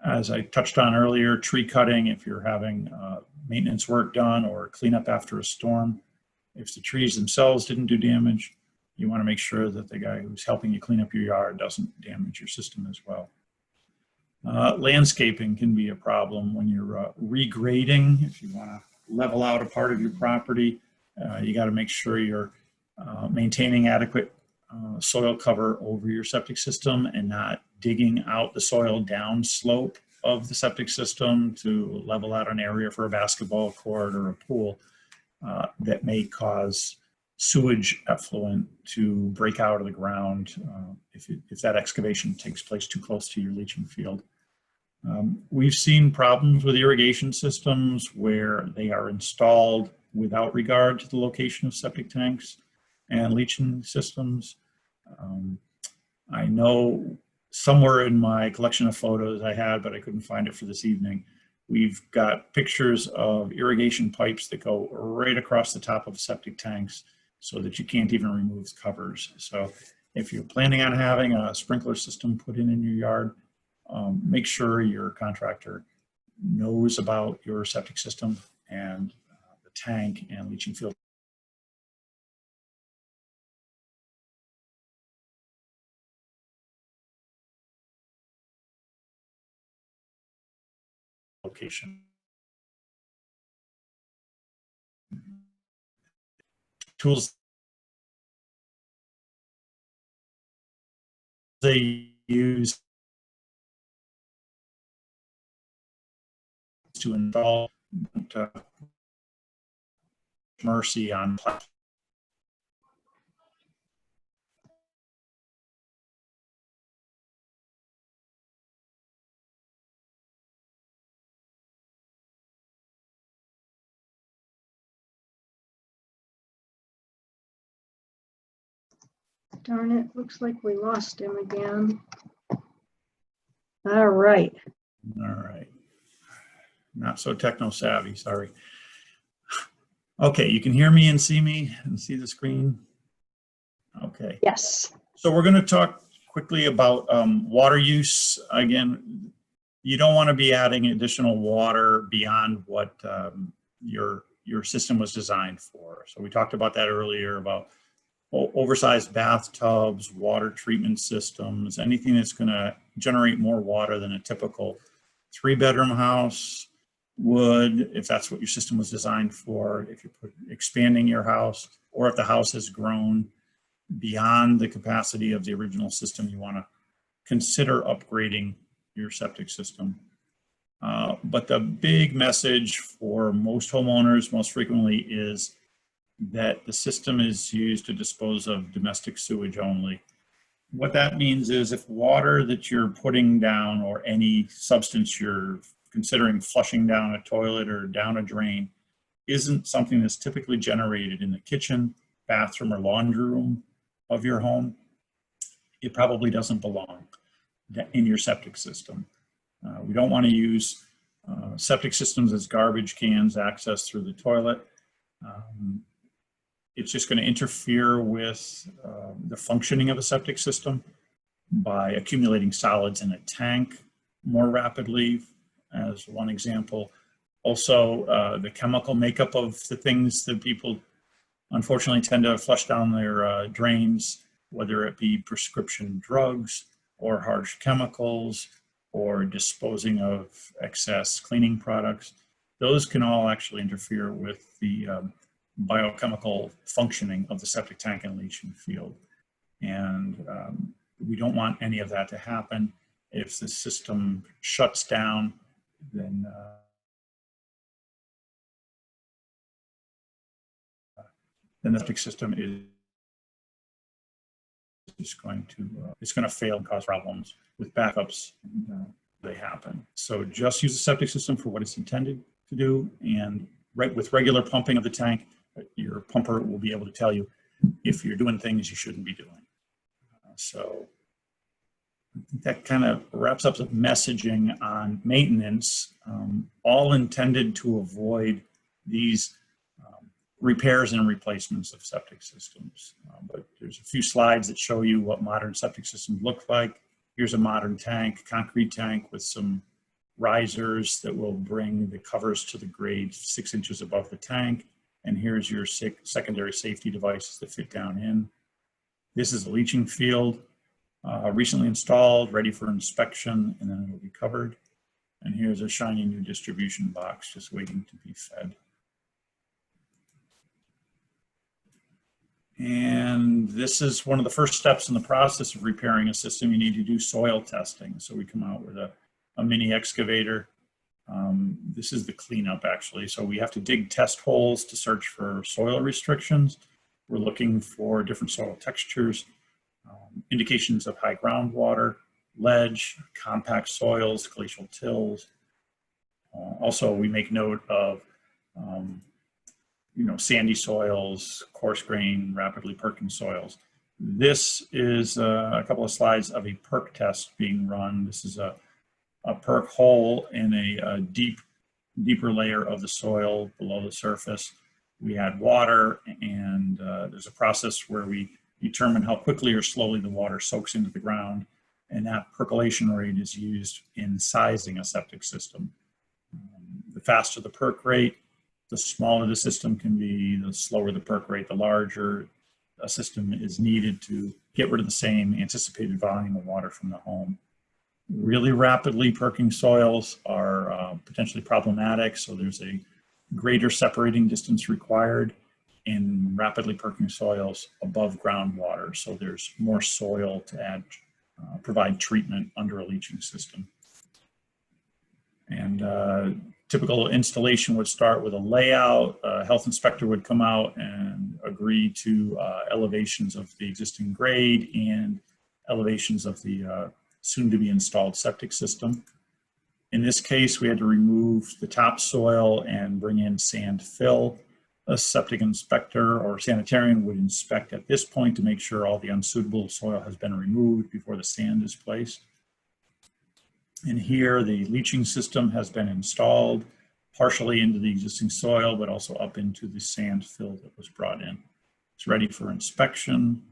As I touched on earlier, tree cutting, if you're having maintenance work done or cleanup after a storm, if the trees themselves didn't do damage, you want to make sure that the guy who's helping you clean up your yard doesn't damage your system as well. Landscaping can be a problem when you're regrading. If you want to level out a part of your property, you got to make sure you're maintaining adequate soil cover over your septic system and not digging out the soil down slope of the septic system to level out an area for a basketball court or a pool that may cause sewage effluent to break out of the ground if that excavation takes place too close to your leaching field. We've seen problems with irrigation systems where they are installed without regard to the location of septic tanks and leaching systems. I know somewhere in my collection of photos I had, but I couldn't find it for this evening, we've got pictures of irrigation pipes that go right across the top of septic tanks so that you can't even remove the covers. So if you're planning on having a sprinkler system put in your yard, make sure your contractor knows about your septic system and the tank and leaching field location. Tools they use to install mercy on platforms. Darn it, looks like we lost him again. All right. All right. Not so techno savvy, sorry. Okay, you can hear me and see the screen? Okay. Yes. So we're going to talk quickly about water use. Again, you don't want to be adding additional water beyond what your system was designed for. So we talked about that earlier about oversized bathtubs, water treatment systems, anything that's going to generate more water than a typical 3-bedroom house would, if that's what your system was designed for. If you're expanding your house, or if the house has grown beyond the capacity of the original system, you want to consider upgrading your septic system. But the big message for most homeowners most frequently is that the system is used to dispose of domestic sewage only. What that means is if water that you're putting down or any substance you're considering flushing down a toilet or down a drain isn't something that's typically generated in the kitchen, bathroom, or laundry room of your home, it probably doesn't belong in your septic system. We don't want to use septic systems as garbage cans accessed through the toilet. It's just going to interfere with the functioning of a septic system by accumulating solids in a tank more rapidly, as one example. Also, the chemical makeup of the things that people unfortunately tend to flush down their drains, whether it be prescription drugs or harsh chemicals or disposing of excess cleaning products. Those can all actually interfere with the biochemical functioning of the septic tank and leaching field. And we don't want any of that to happen. If the system shuts down, then the septic system is going to fail and cause problems with backups. And, they happen. So just use the septic system for what it's intended to do, and with regular pumping of the tank, your pumper will be able to tell you if you're doing things you shouldn't be doing. So I think that kind of wraps up the messaging on maintenance, all intended to avoid these repairs and replacements of septic systems. But there's a few slides that show you what modern septic systems look like. Here's a modern tank, concrete tank with some risers that will bring the covers to the grade 6 inches above the tank. And here's your secondary safety devices that fit down in. This is a leaching field, recently installed, ready for inspection, and then it'll be covered. And here's a shiny new distribution box just waiting to be fed. And this is one of the first steps in the process of repairing a system. You need to do soil testing. So we come out with a mini excavator. This is the cleanup, actually. So we have to dig test holes to search for soil restrictions. We're looking for different soil textures, indications of high groundwater, ledge, compact soils, glacial tills. Also, we make note of sandy soils, coarse grain, rapidly perking soils. This is a couple of slides of a perk test being run. This is a perk hole in a deeper layer of the soil below the surface. We add water, and there's a process where we determine how quickly or slowly the water soaks into the ground, and that percolation rate is used in sizing a septic system. The faster the perk rate, the smaller the system can be, the slower the perk rate, the larger a system is needed to get rid of the same anticipated volume of water from the home. Really rapidly perking soils are potentially problematic, so there's a greater separating distance required in rapidly perking soils above groundwater, so there's more soil to provide treatment under a leaching system. And typical installation would start with a layout. A health inspector would come out and agree to elevations of the existing grade and elevations of the soon-to-be installed septic system. In this case, we had to remove the topsoil and bring in sand fill. A septic inspector or sanitarian would inspect at this point to make sure all the unsuitable soil has been removed before the sand is placed. And here the leaching system has been installed partially into the existing soil, but also up into the sand fill that was brought in. It's ready for inspection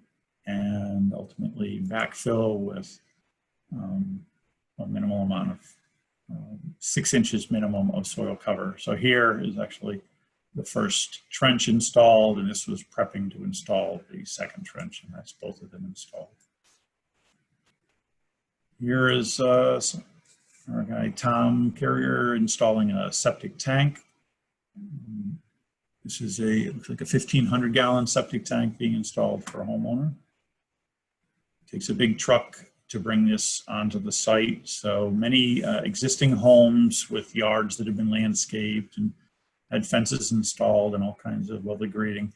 and ultimately backfill with a minimal amount of 6 inches minimum of soil cover. So here is actually the first trench installed, and this was prepping to install the second trench, and that's both of them installed. Here is our guy Tom Carrier installing a septic tank. This is it looks like a 1,500 gallon septic tank being installed for a homeowner. It takes a big truck to bring this onto the site. So many existing homes with yards that have been landscaped and had fences installed and all kinds of lovely grading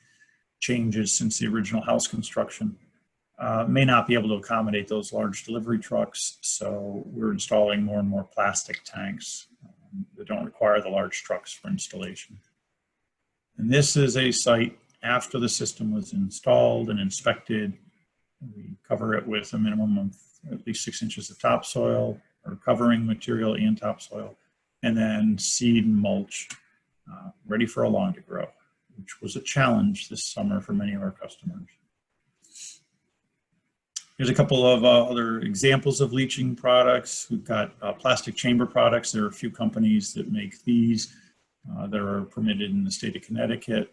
changes since the original house construction may not be able to accommodate those large delivery trucks. So we're installing more and more plastic tanks that don't require the large trucks for installation. And this is a site after the system was installed and inspected. We cover it with a minimum of at least 6 inches of topsoil or covering material and topsoil, and then seed and mulch ready for a lawn to grow, which was a challenge this summer for many of our customers. Here's a couple of other examples of leaching products. We've got plastic chamber products. There are a few companies that make these that are permitted in the state of Connecticut.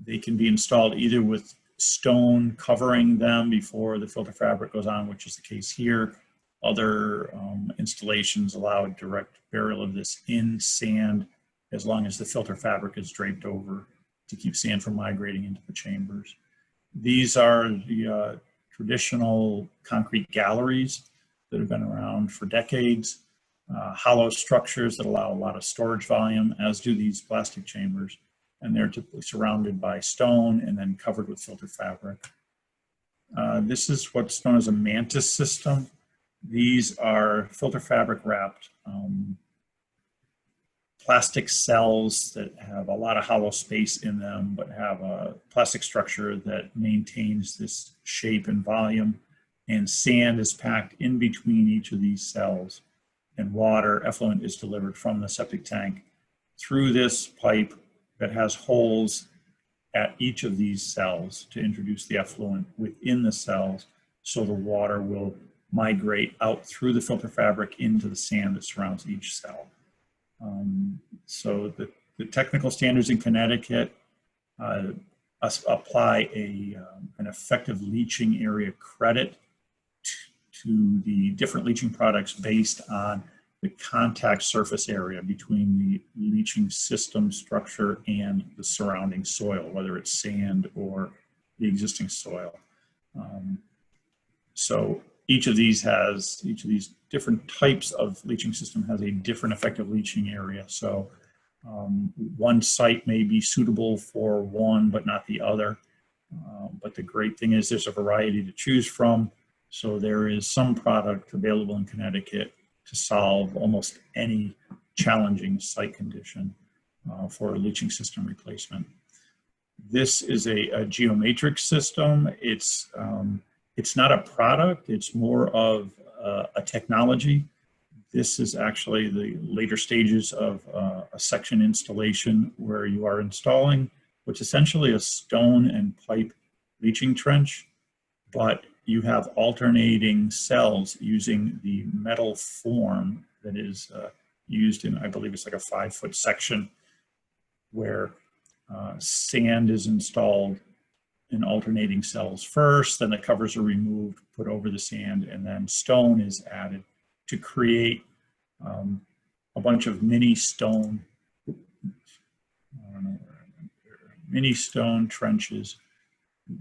They can be installed either with stone covering them before the filter fabric goes on, which is the case here, Other installations allow direct burial of this in sand as long as the filter fabric is draped over to keep sand from migrating into the chambers. These are the traditional concrete galleries that have been around for decades, hollow structures that allow a lot of storage volume, as do these plastic chambers. And they're typically surrounded by stone and then covered with filter fabric. This is what's known as a mantis system. These are filter fabric wrapped plastic cells that have a lot of hollow space in them, but have a plastic structure that maintains this shape and volume. And sand is packed in between each of these cells. And water, effluent, is delivered from the septic tank through this pipe that has holes at each of these cells to introduce the effluent within the cells, so the water will migrate out through the filter fabric into the sand that surrounds each cell. So the technical standards in Connecticut apply an effective leaching area credit to the different leaching products based on the contact surface area between the leaching system structure and the surrounding soil, whether it's sand or the existing soil. So each of these different types of leaching system has a different effective leaching area. So one site may be suitable for one, but not the other. But the great thing is there's a variety to choose from. So there is some product available in Connecticut to solve almost any challenging site condition for a leaching system replacement. This is a geometric system. It's not a product, it's more of a technology. This is actually the later stages of a section installation where you are installing what's essentially a stone and pipe leaching trench, but you have alternating cells using the metal form that is used in, I believe it's like a 5-foot section, where sand is installed in alternating cells first, then the covers are removed, put over the sand, and then stone is added to create a bunch of mini stone trenches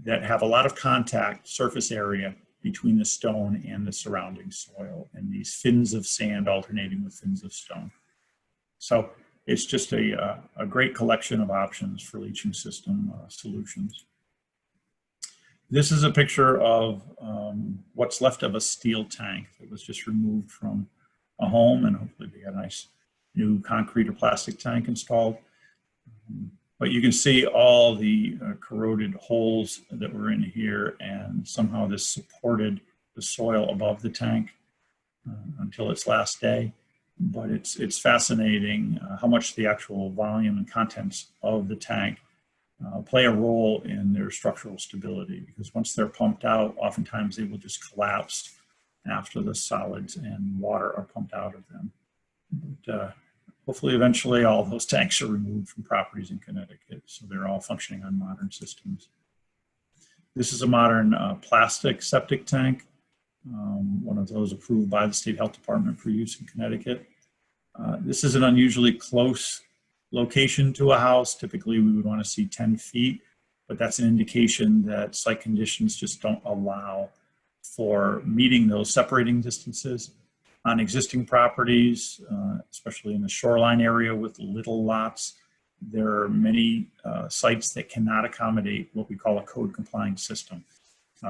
that have a lot of contact surface area between the stone and the surrounding soil, and these fins of sand alternating with fins of stone. So it's just a great collection of options for leaching system solutions. This is a picture of what's left of a steel tank that was just removed from a home, and hopefully they got a nice new concrete or plastic tank installed. But you can see all the corroded holes that were in here, and somehow this supported the soil above the tank until its last day. But it's fascinating how much the actual volume and contents of the tank play a role in their structural stability, because once they're pumped out, oftentimes they will just collapse after the solids and water are pumped out of them. But, hopefully, eventually, all those tanks are removed from properties in Connecticut, so they're all functioning on modern systems. This is a modern plastic septic tank, one of those approved by the State Health Department for use in Connecticut. This is an unusually close location to a house. Typically, we would want to see 10 feet, but that's an indication that site conditions just don't allow for meeting those separating distances. On existing properties, especially in the shoreline area with little lots, there are many sites that cannot accommodate what we call a code compliant system.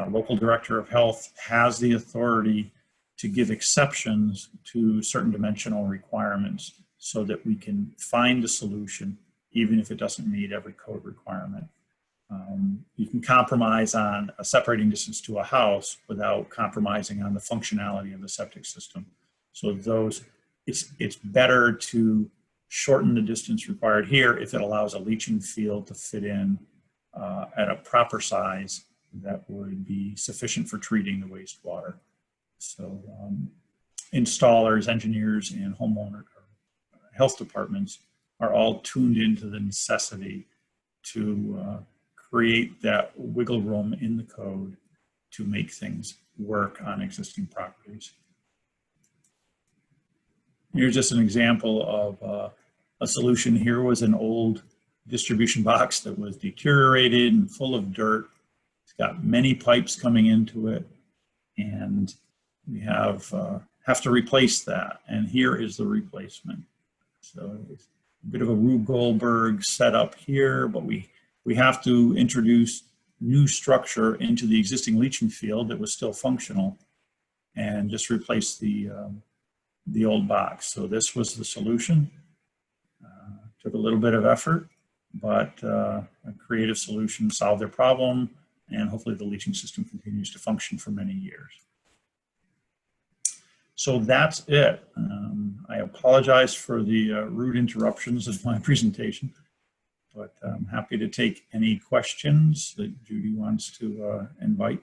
Local director of health has the authority to give exceptions to certain dimensional requirements so that we can find a solution, even if it doesn't meet every code requirement. You can compromise on a separating distance to a house without compromising on the functionality of the septic system. So it's better to shorten the distance required here if it allows a leaching field to fit in at a proper size that would be sufficient for treating the wastewater. So installers, engineers, and homeowner health departments are all tuned into the necessity to create that wiggle room in the code to make things work on existing properties. Here's just an example of a solution. Here was an old distribution box that was deteriorated and full of dirt. It's got many pipes coming into it, and we have to replace that. And here is the replacement. So it's a bit of a Rube Goldberg setup here, but we have to introduce new structure into the existing leaching field that was still functional and just replace the old box. So this was the solution. Took a little bit of effort, but a creative solution solved their problem, and hopefully the leaching system continues to function for many years. So that's it. I apologize for the rude interruptions of my presentation, but I'm happy to take any questions that Judy wants to invite.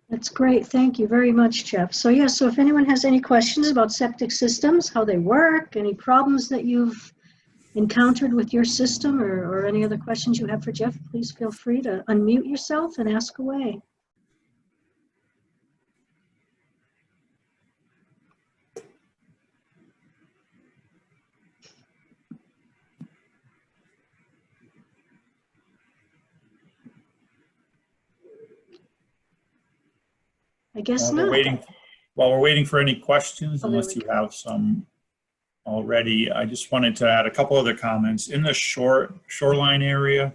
That's great. Thank you very much, Jeff. So yeah, so if anyone has any questions about septic systems, how they work, any problems that you've encountered with your system, or any other questions you have for Jeff, please feel free to unmute yourself and ask away. I guess not. While we're waiting for any questions, Oh, unless you have some already, I just wanted to add a couple other comments. In the shoreline area,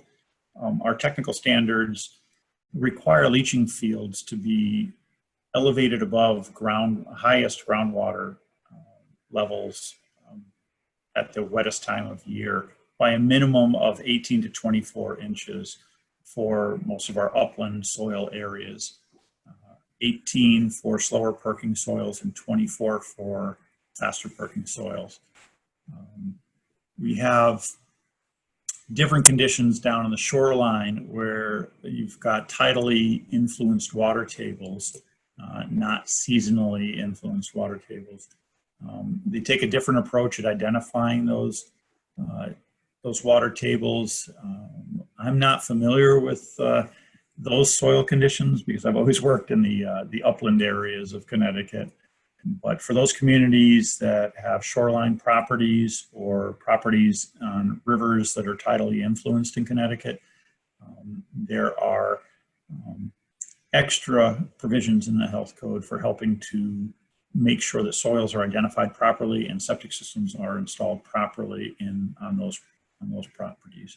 our technical standards require leaching fields to be elevated above highest groundwater levels at the wettest time of year by a minimum of 18 to 24 inches for most of our upland soil areas. 18 for slower perking soils and 24 for faster perking soils. We have different conditions down on the shoreline where you've got tidally influenced water tables, not seasonally influenced water tables. They take a different approach at identifying those water tables. I'm not familiar with those soil conditions because I've always worked in the upland areas of Connecticut. But for those communities that have shoreline properties or properties on rivers that are tidally influenced in Connecticut, there are extra provisions in the health code for helping to make sure that soils are identified properly and septic systems are installed properly on those properties.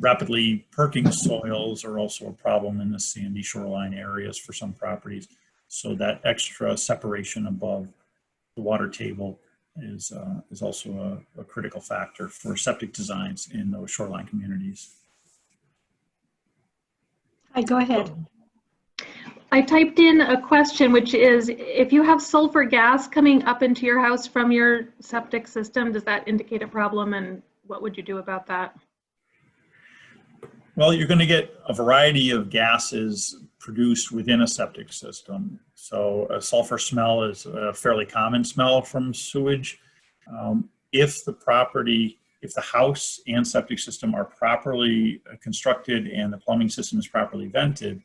Rapidly perking soils are also a problem in the sandy shoreline areas for some properties. So that extra separation above the water table is also a critical factor for septic designs in those shoreline communities. Hi, go ahead. I typed in a question, which is, if you have sulfur gas coming up into your house from your septic system, does that indicate a problem, and what would you do about that? Well, you're going to get a variety of gases produced within a septic system. So a sulfur smell is a fairly common smell from sewage. If the house and septic system are properly constructed and the plumbing system is properly vented,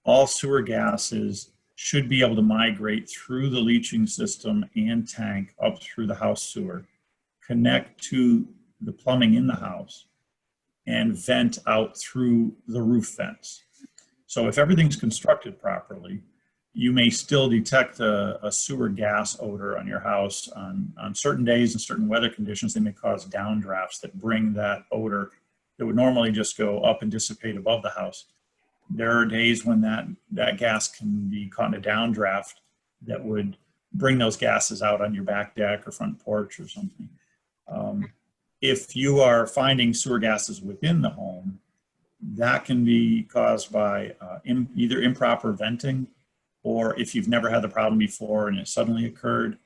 all sewer gases should be able to migrate through the leaching system and tank up through the house sewer, connect to the plumbing in the house, and vent out through the roof vents. So if everything's constructed properly, you may still detect a sewer gas odor on your house on certain days and certain weather conditions. They may cause downdrafts that bring that odor that would normally just go up and dissipate above the house. There are days when that gas can be caught in a downdraft that would bring those gases out on your back deck or front porch or something. If you are finding sewer gases within the home, that can be caused by either improper venting, or if you've never had the problem before and it suddenly occurred,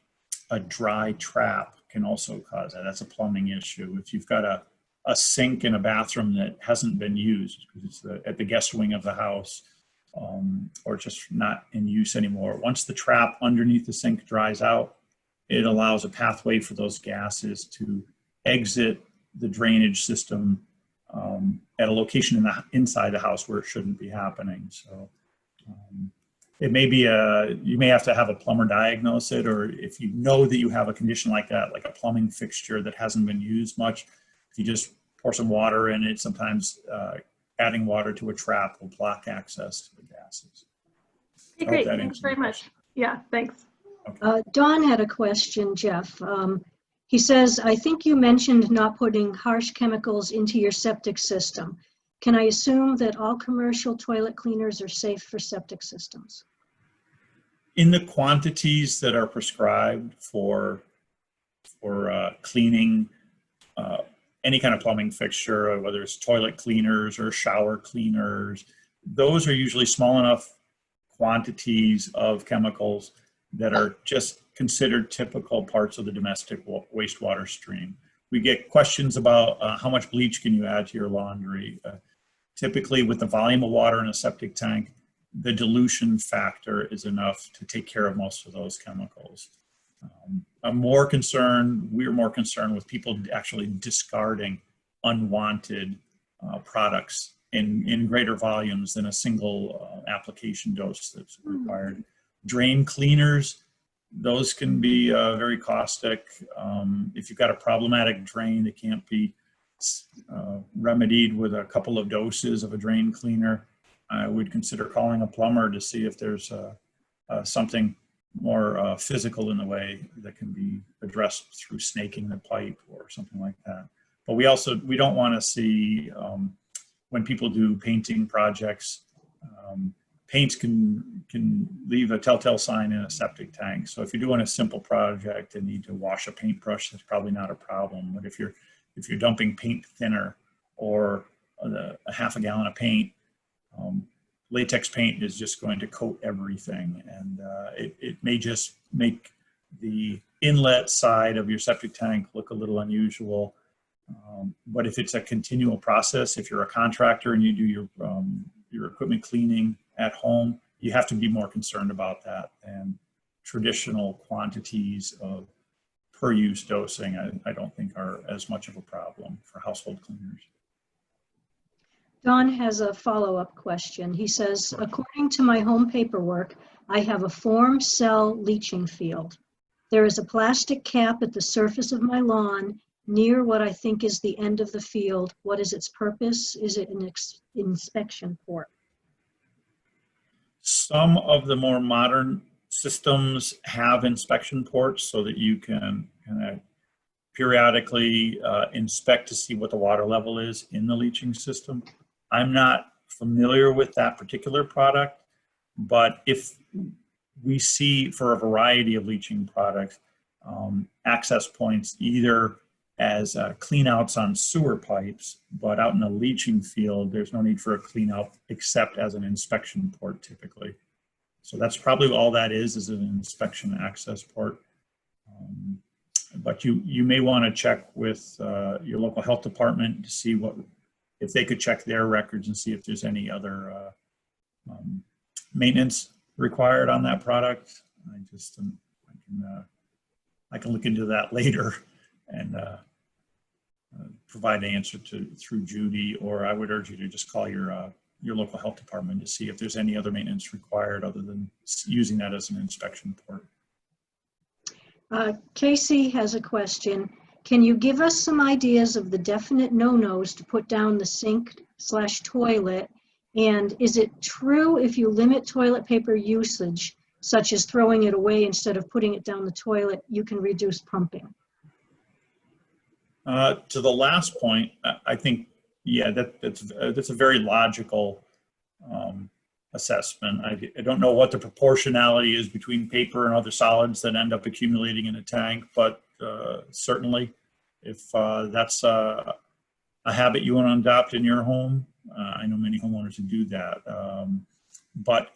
a dry trap can also cause that. That's a plumbing issue. If you've got a sink in a bathroom that hasn't been used because it's at the guest wing of the house, or just not in use anymore, once the trap underneath the sink dries out, it allows a pathway for those gases to exit the drainage system at a location inside the house where it shouldn't be happening. So it may be you may have to have a plumber diagnose it, or if you know that you have a condition like that, like a plumbing fixture that hasn't been used much, if you just pour some water in it, sometimes adding water to a trap will block access to the gases. Okay, great. Thanks very much. Yeah, thanks. Okay. Don had a question, Jeff. He says, I think you mentioned not putting harsh chemicals into your septic system. Can I assume that all commercial toilet cleaners are safe for septic systems? In the quantities that are prescribed for cleaning any kind of plumbing fixture, whether it's toilet cleaners or shower cleaners, those are usually small enough quantities of chemicals that are just considered typical parts of the domestic wastewater stream. We get questions about how much bleach can you add to your laundry. Typically, with the volume of water in a septic tank, the dilution factor is enough to take care of most of those chemicals. We're more concerned with people actually discarding unwanted products in greater volumes than a single application dose that's required. Drain cleaners, those can be very caustic. If you've got a problematic drain that can't be remedied with a couple of doses of a drain cleaner, I would consider calling a plumber to see if there's something more physical in the way that can be addressed through snaking the pipe or something like that. But we don't want to see when people do painting projects, paints can leave a telltale sign in a septic tank. So if you're doing a simple project and need to wash a paintbrush, that's probably not a problem. But if you're dumping paint thinner or a half a gallon of paint, latex paint is just going to coat everything, and it may just make the inlet side of your septic tank look a little unusual. But if it's a continual process, if you're a contractor and you do your equipment cleaning at home, you have to be more concerned about that than traditional quantities of per use dosing. I don't think are as much of a problem for household cleaners. Don has a follow-up question. He says, according to my home paperwork, I have a form cell leaching field. There is a plastic cap at the surface of my lawn near what I think is the end of the field. What is its purpose? Is it an inspection port? Some of the more modern systems have inspection ports so that you can kind of periodically inspect to see what the water level is in the leaching system. I'm not familiar with that particular product, but if we see for a variety of leaching products, access points either as clean outs on sewer pipes, but out in a leaching field, there's no need for a clean out except as an inspection port typically. So that's probably all that is an inspection access port. But you may want to check with your local health department to see if they could check their records and see if there's any other maintenance required on that product. I can look into that later and provide an answer through Judy, or I would urge you to just call your local health department to see if there's any other maintenance required other than using that as an inspection port. Casey has a question. Can you give us some ideas of the definite no-nos to put down the sink/toilet? And is it true if you limit toilet paper usage, such as throwing it away instead of putting it down the toilet, you can reduce pumping? To the last point, I think, yeah, that's a very logical assessment. I don't know what the proportionality is between paper and other solids that end up accumulating in a tank, but certainly if that's a habit you want to adopt in your home, I know many homeowners who do that. But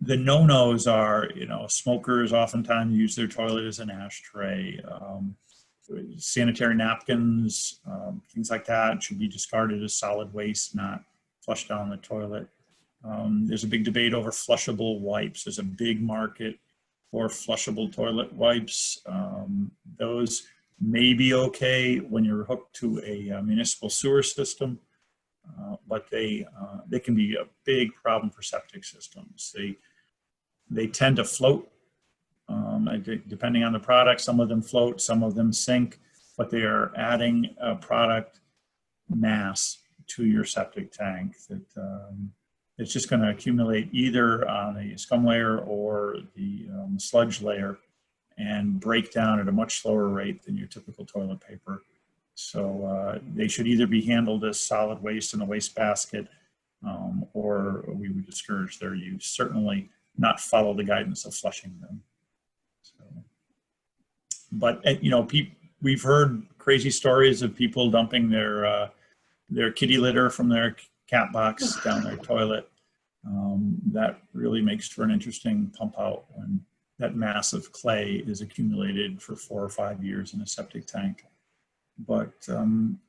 the no-nos are, smokers oftentimes use their toilet as an ashtray. Sanitary napkins, things like that should be discarded as solid waste, not flushed down the toilet. There's a big debate over flushable wipes. There's a big market for flushable toilet wipes. Those may be okay when you're hooked to a municipal sewer system, but they can be a big problem for septic systems. They tend to float. Depending on the product, some of them float, some of them sink, but they are adding a product mass to your septic tank that it's just going to accumulate either on a scum layer or the sludge layer and break down at a much slower rate than your typical toilet paper. So they should either be handled as solid waste in a waste basket, or we would discourage their use. Certainly not follow the guidance of flushing them. So, but you know, we've heard crazy stories of people dumping their kitty litter from their cat box down their toilet. That really makes for an interesting pump out when that mass of clay is accumulated for 4 or 5 years in a septic tank. But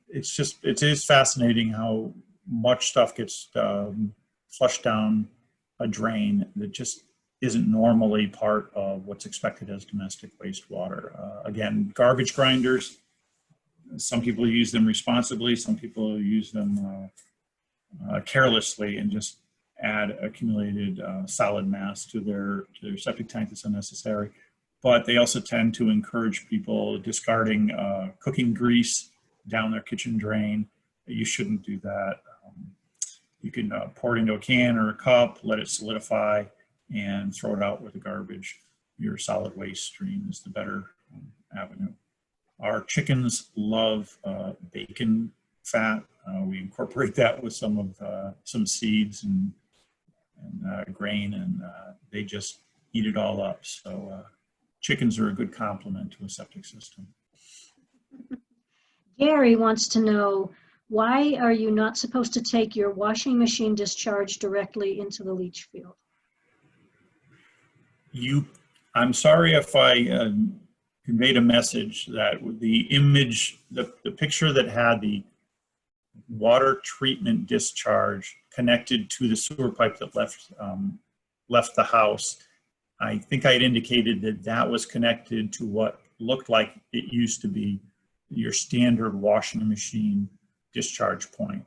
it is fascinating how much stuff gets flushed down a drain that just isn't normally part of what's expected as domestic wastewater. Again, garbage grinders, some people use them responsibly, some people use them carelessly and just add accumulated solid mass to their septic tank that's unnecessary. But they also tend to encourage people discarding cooking grease down their kitchen drain. You shouldn't do that. You can pour it into a can or a cup, let it solidify, and throw it out with the garbage. Your solid waste stream is the better avenue. Our chickens love bacon fat. We incorporate that with some seeds and grain, and they just eat it all up. So chickens are a good complement to a septic system. Gary wants to know, why are you not supposed to take your washing machine discharge directly into the leach field? I'm sorry if I conveyed a message that the image, the picture that had the water treatment discharge connected to the sewer pipe that left the house, I think I had indicated that that was connected to what looked like it used to be your standard washing machine discharge point.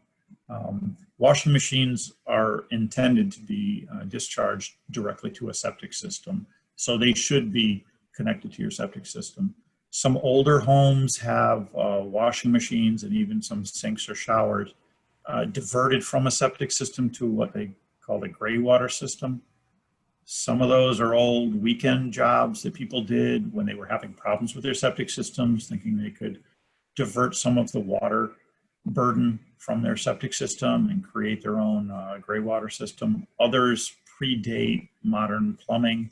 Washing machines are intended to be discharged directly to a septic system, so they should be connected to your septic system. Some older homes have washing machines and even some sinks or showers diverted from a septic system to what they call the gray water system. Some of those are old weekend jobs that people did when they were having problems with their septic systems, thinking they could divert some of the water burden from their septic system and create their own gray water system. Others predate modern plumbing,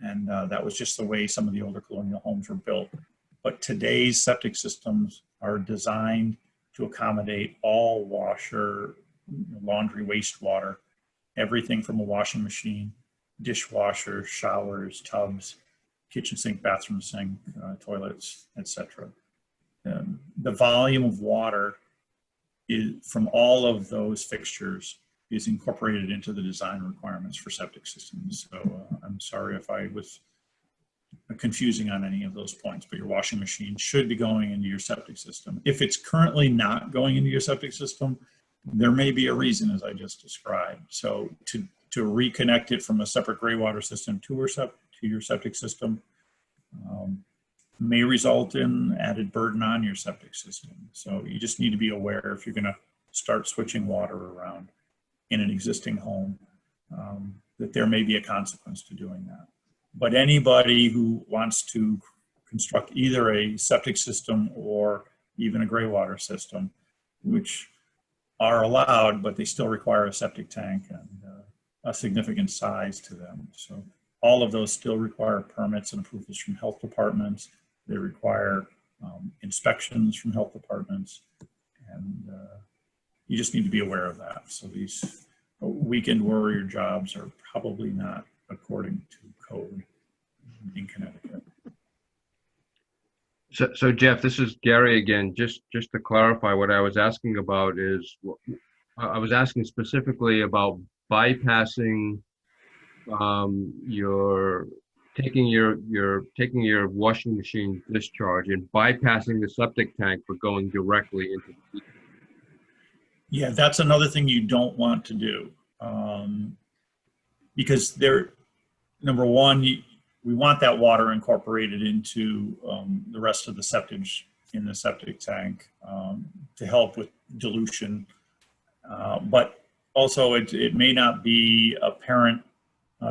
and that was just the way some of the older colonial homes were built. But today's septic systems are designed to accommodate all washer, laundry, wastewater, everything from a washing machine, dishwasher, showers, tubs, kitchen sink, bathroom sink, toilets, etc. The volume of water from all of those fixtures is incorporated into the design requirements for septic systems. So I'm sorry if I was confusing on any of those points, but your washing machine should be going into your septic system. If it's currently not going into your septic system, there may be a reason, as I just described. So to reconnect it from a separate gray water system to your septic system may result in added burden on your septic system. So you just need to be aware if you're going to start switching water around in an existing home, that there may be a consequence to doing that. But anybody who wants to construct either a septic system or even a gray water system, which are allowed, but they still require a septic tank and a significant size to them. So all of those still require permits and approvals from health departments. They require inspections from health departments, and you just need to be aware of that. So these weekend warrior jobs are probably not according to code in Connecticut. So Jeff, this is Gary again. Just to clarify, what I was asking about is, I was asking specifically about bypassing taking your washing machine discharge and bypassing the septic tank for going directly into the. Yeah, that's another thing you don't want to do, because number one, we want that water incorporated into the rest of the septage in the septic tank to help with dilution. But also it may not be apparent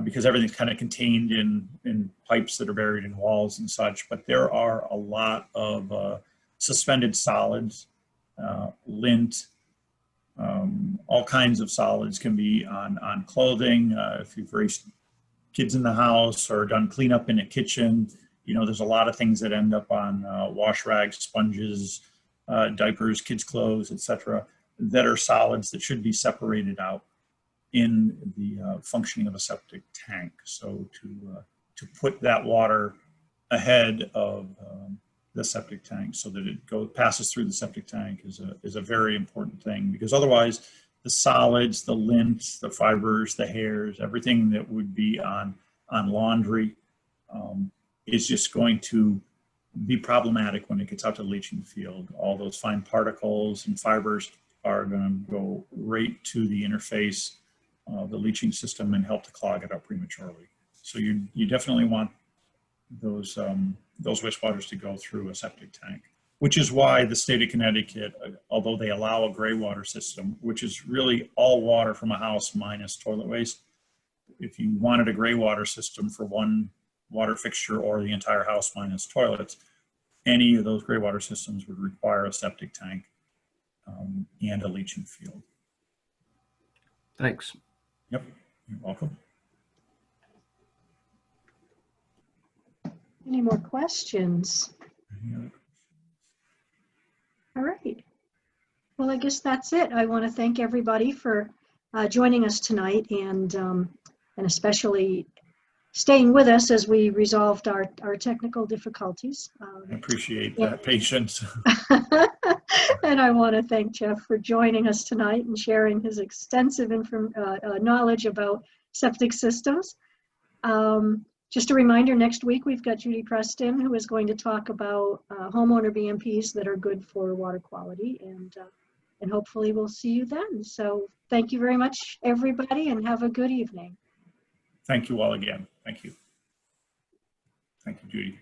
because everything's kind of contained in pipes that are buried in walls and such, but there are a lot of suspended solids, lint, all kinds of solids can be on clothing. If you've raised kids in the house or done cleanup in a kitchen, there's a lot of things that end up on wash rags, sponges, diapers, kids' clothes, etc., that are solids that should be separated out in the functioning of a septic tank. So to put that water ahead of the septic tank so that it passes through the septic tank is a very important thing, because otherwise the solids, the lint, the fibers, the hairs, everything that would be on laundry is just going to be problematic when it gets out to the leaching field. All those fine particles and fibers are going to go right to the interface of the leaching system and help to clog it up prematurely. So you definitely want those wastewaters to go through a septic tank, which is why the state of Connecticut, although they allow a gray water system, which is really all water from a house minus toilet waste, if you wanted a gray water system for one water fixture or the entire house minus toilets, any of those gray water systems would require a septic tank and a leaching field. Thanks. Yep, you're welcome. Any more questions? Any other- All right. Well, I guess that's it. I want to thank everybody for joining us tonight and especially staying with us as we resolved our technical difficulties. I appreciate that patience. And I want to thank Jeff for joining us tonight and sharing his extensive knowledge about septic systems. Just a reminder, next week we've got Judy Preston, who is going to talk about homeowner BMPs that are good for water quality, and hopefully we'll see you then. So thank you very much, everybody, and have a good evening. Thank you all again. Thank you. Thank you, Judy.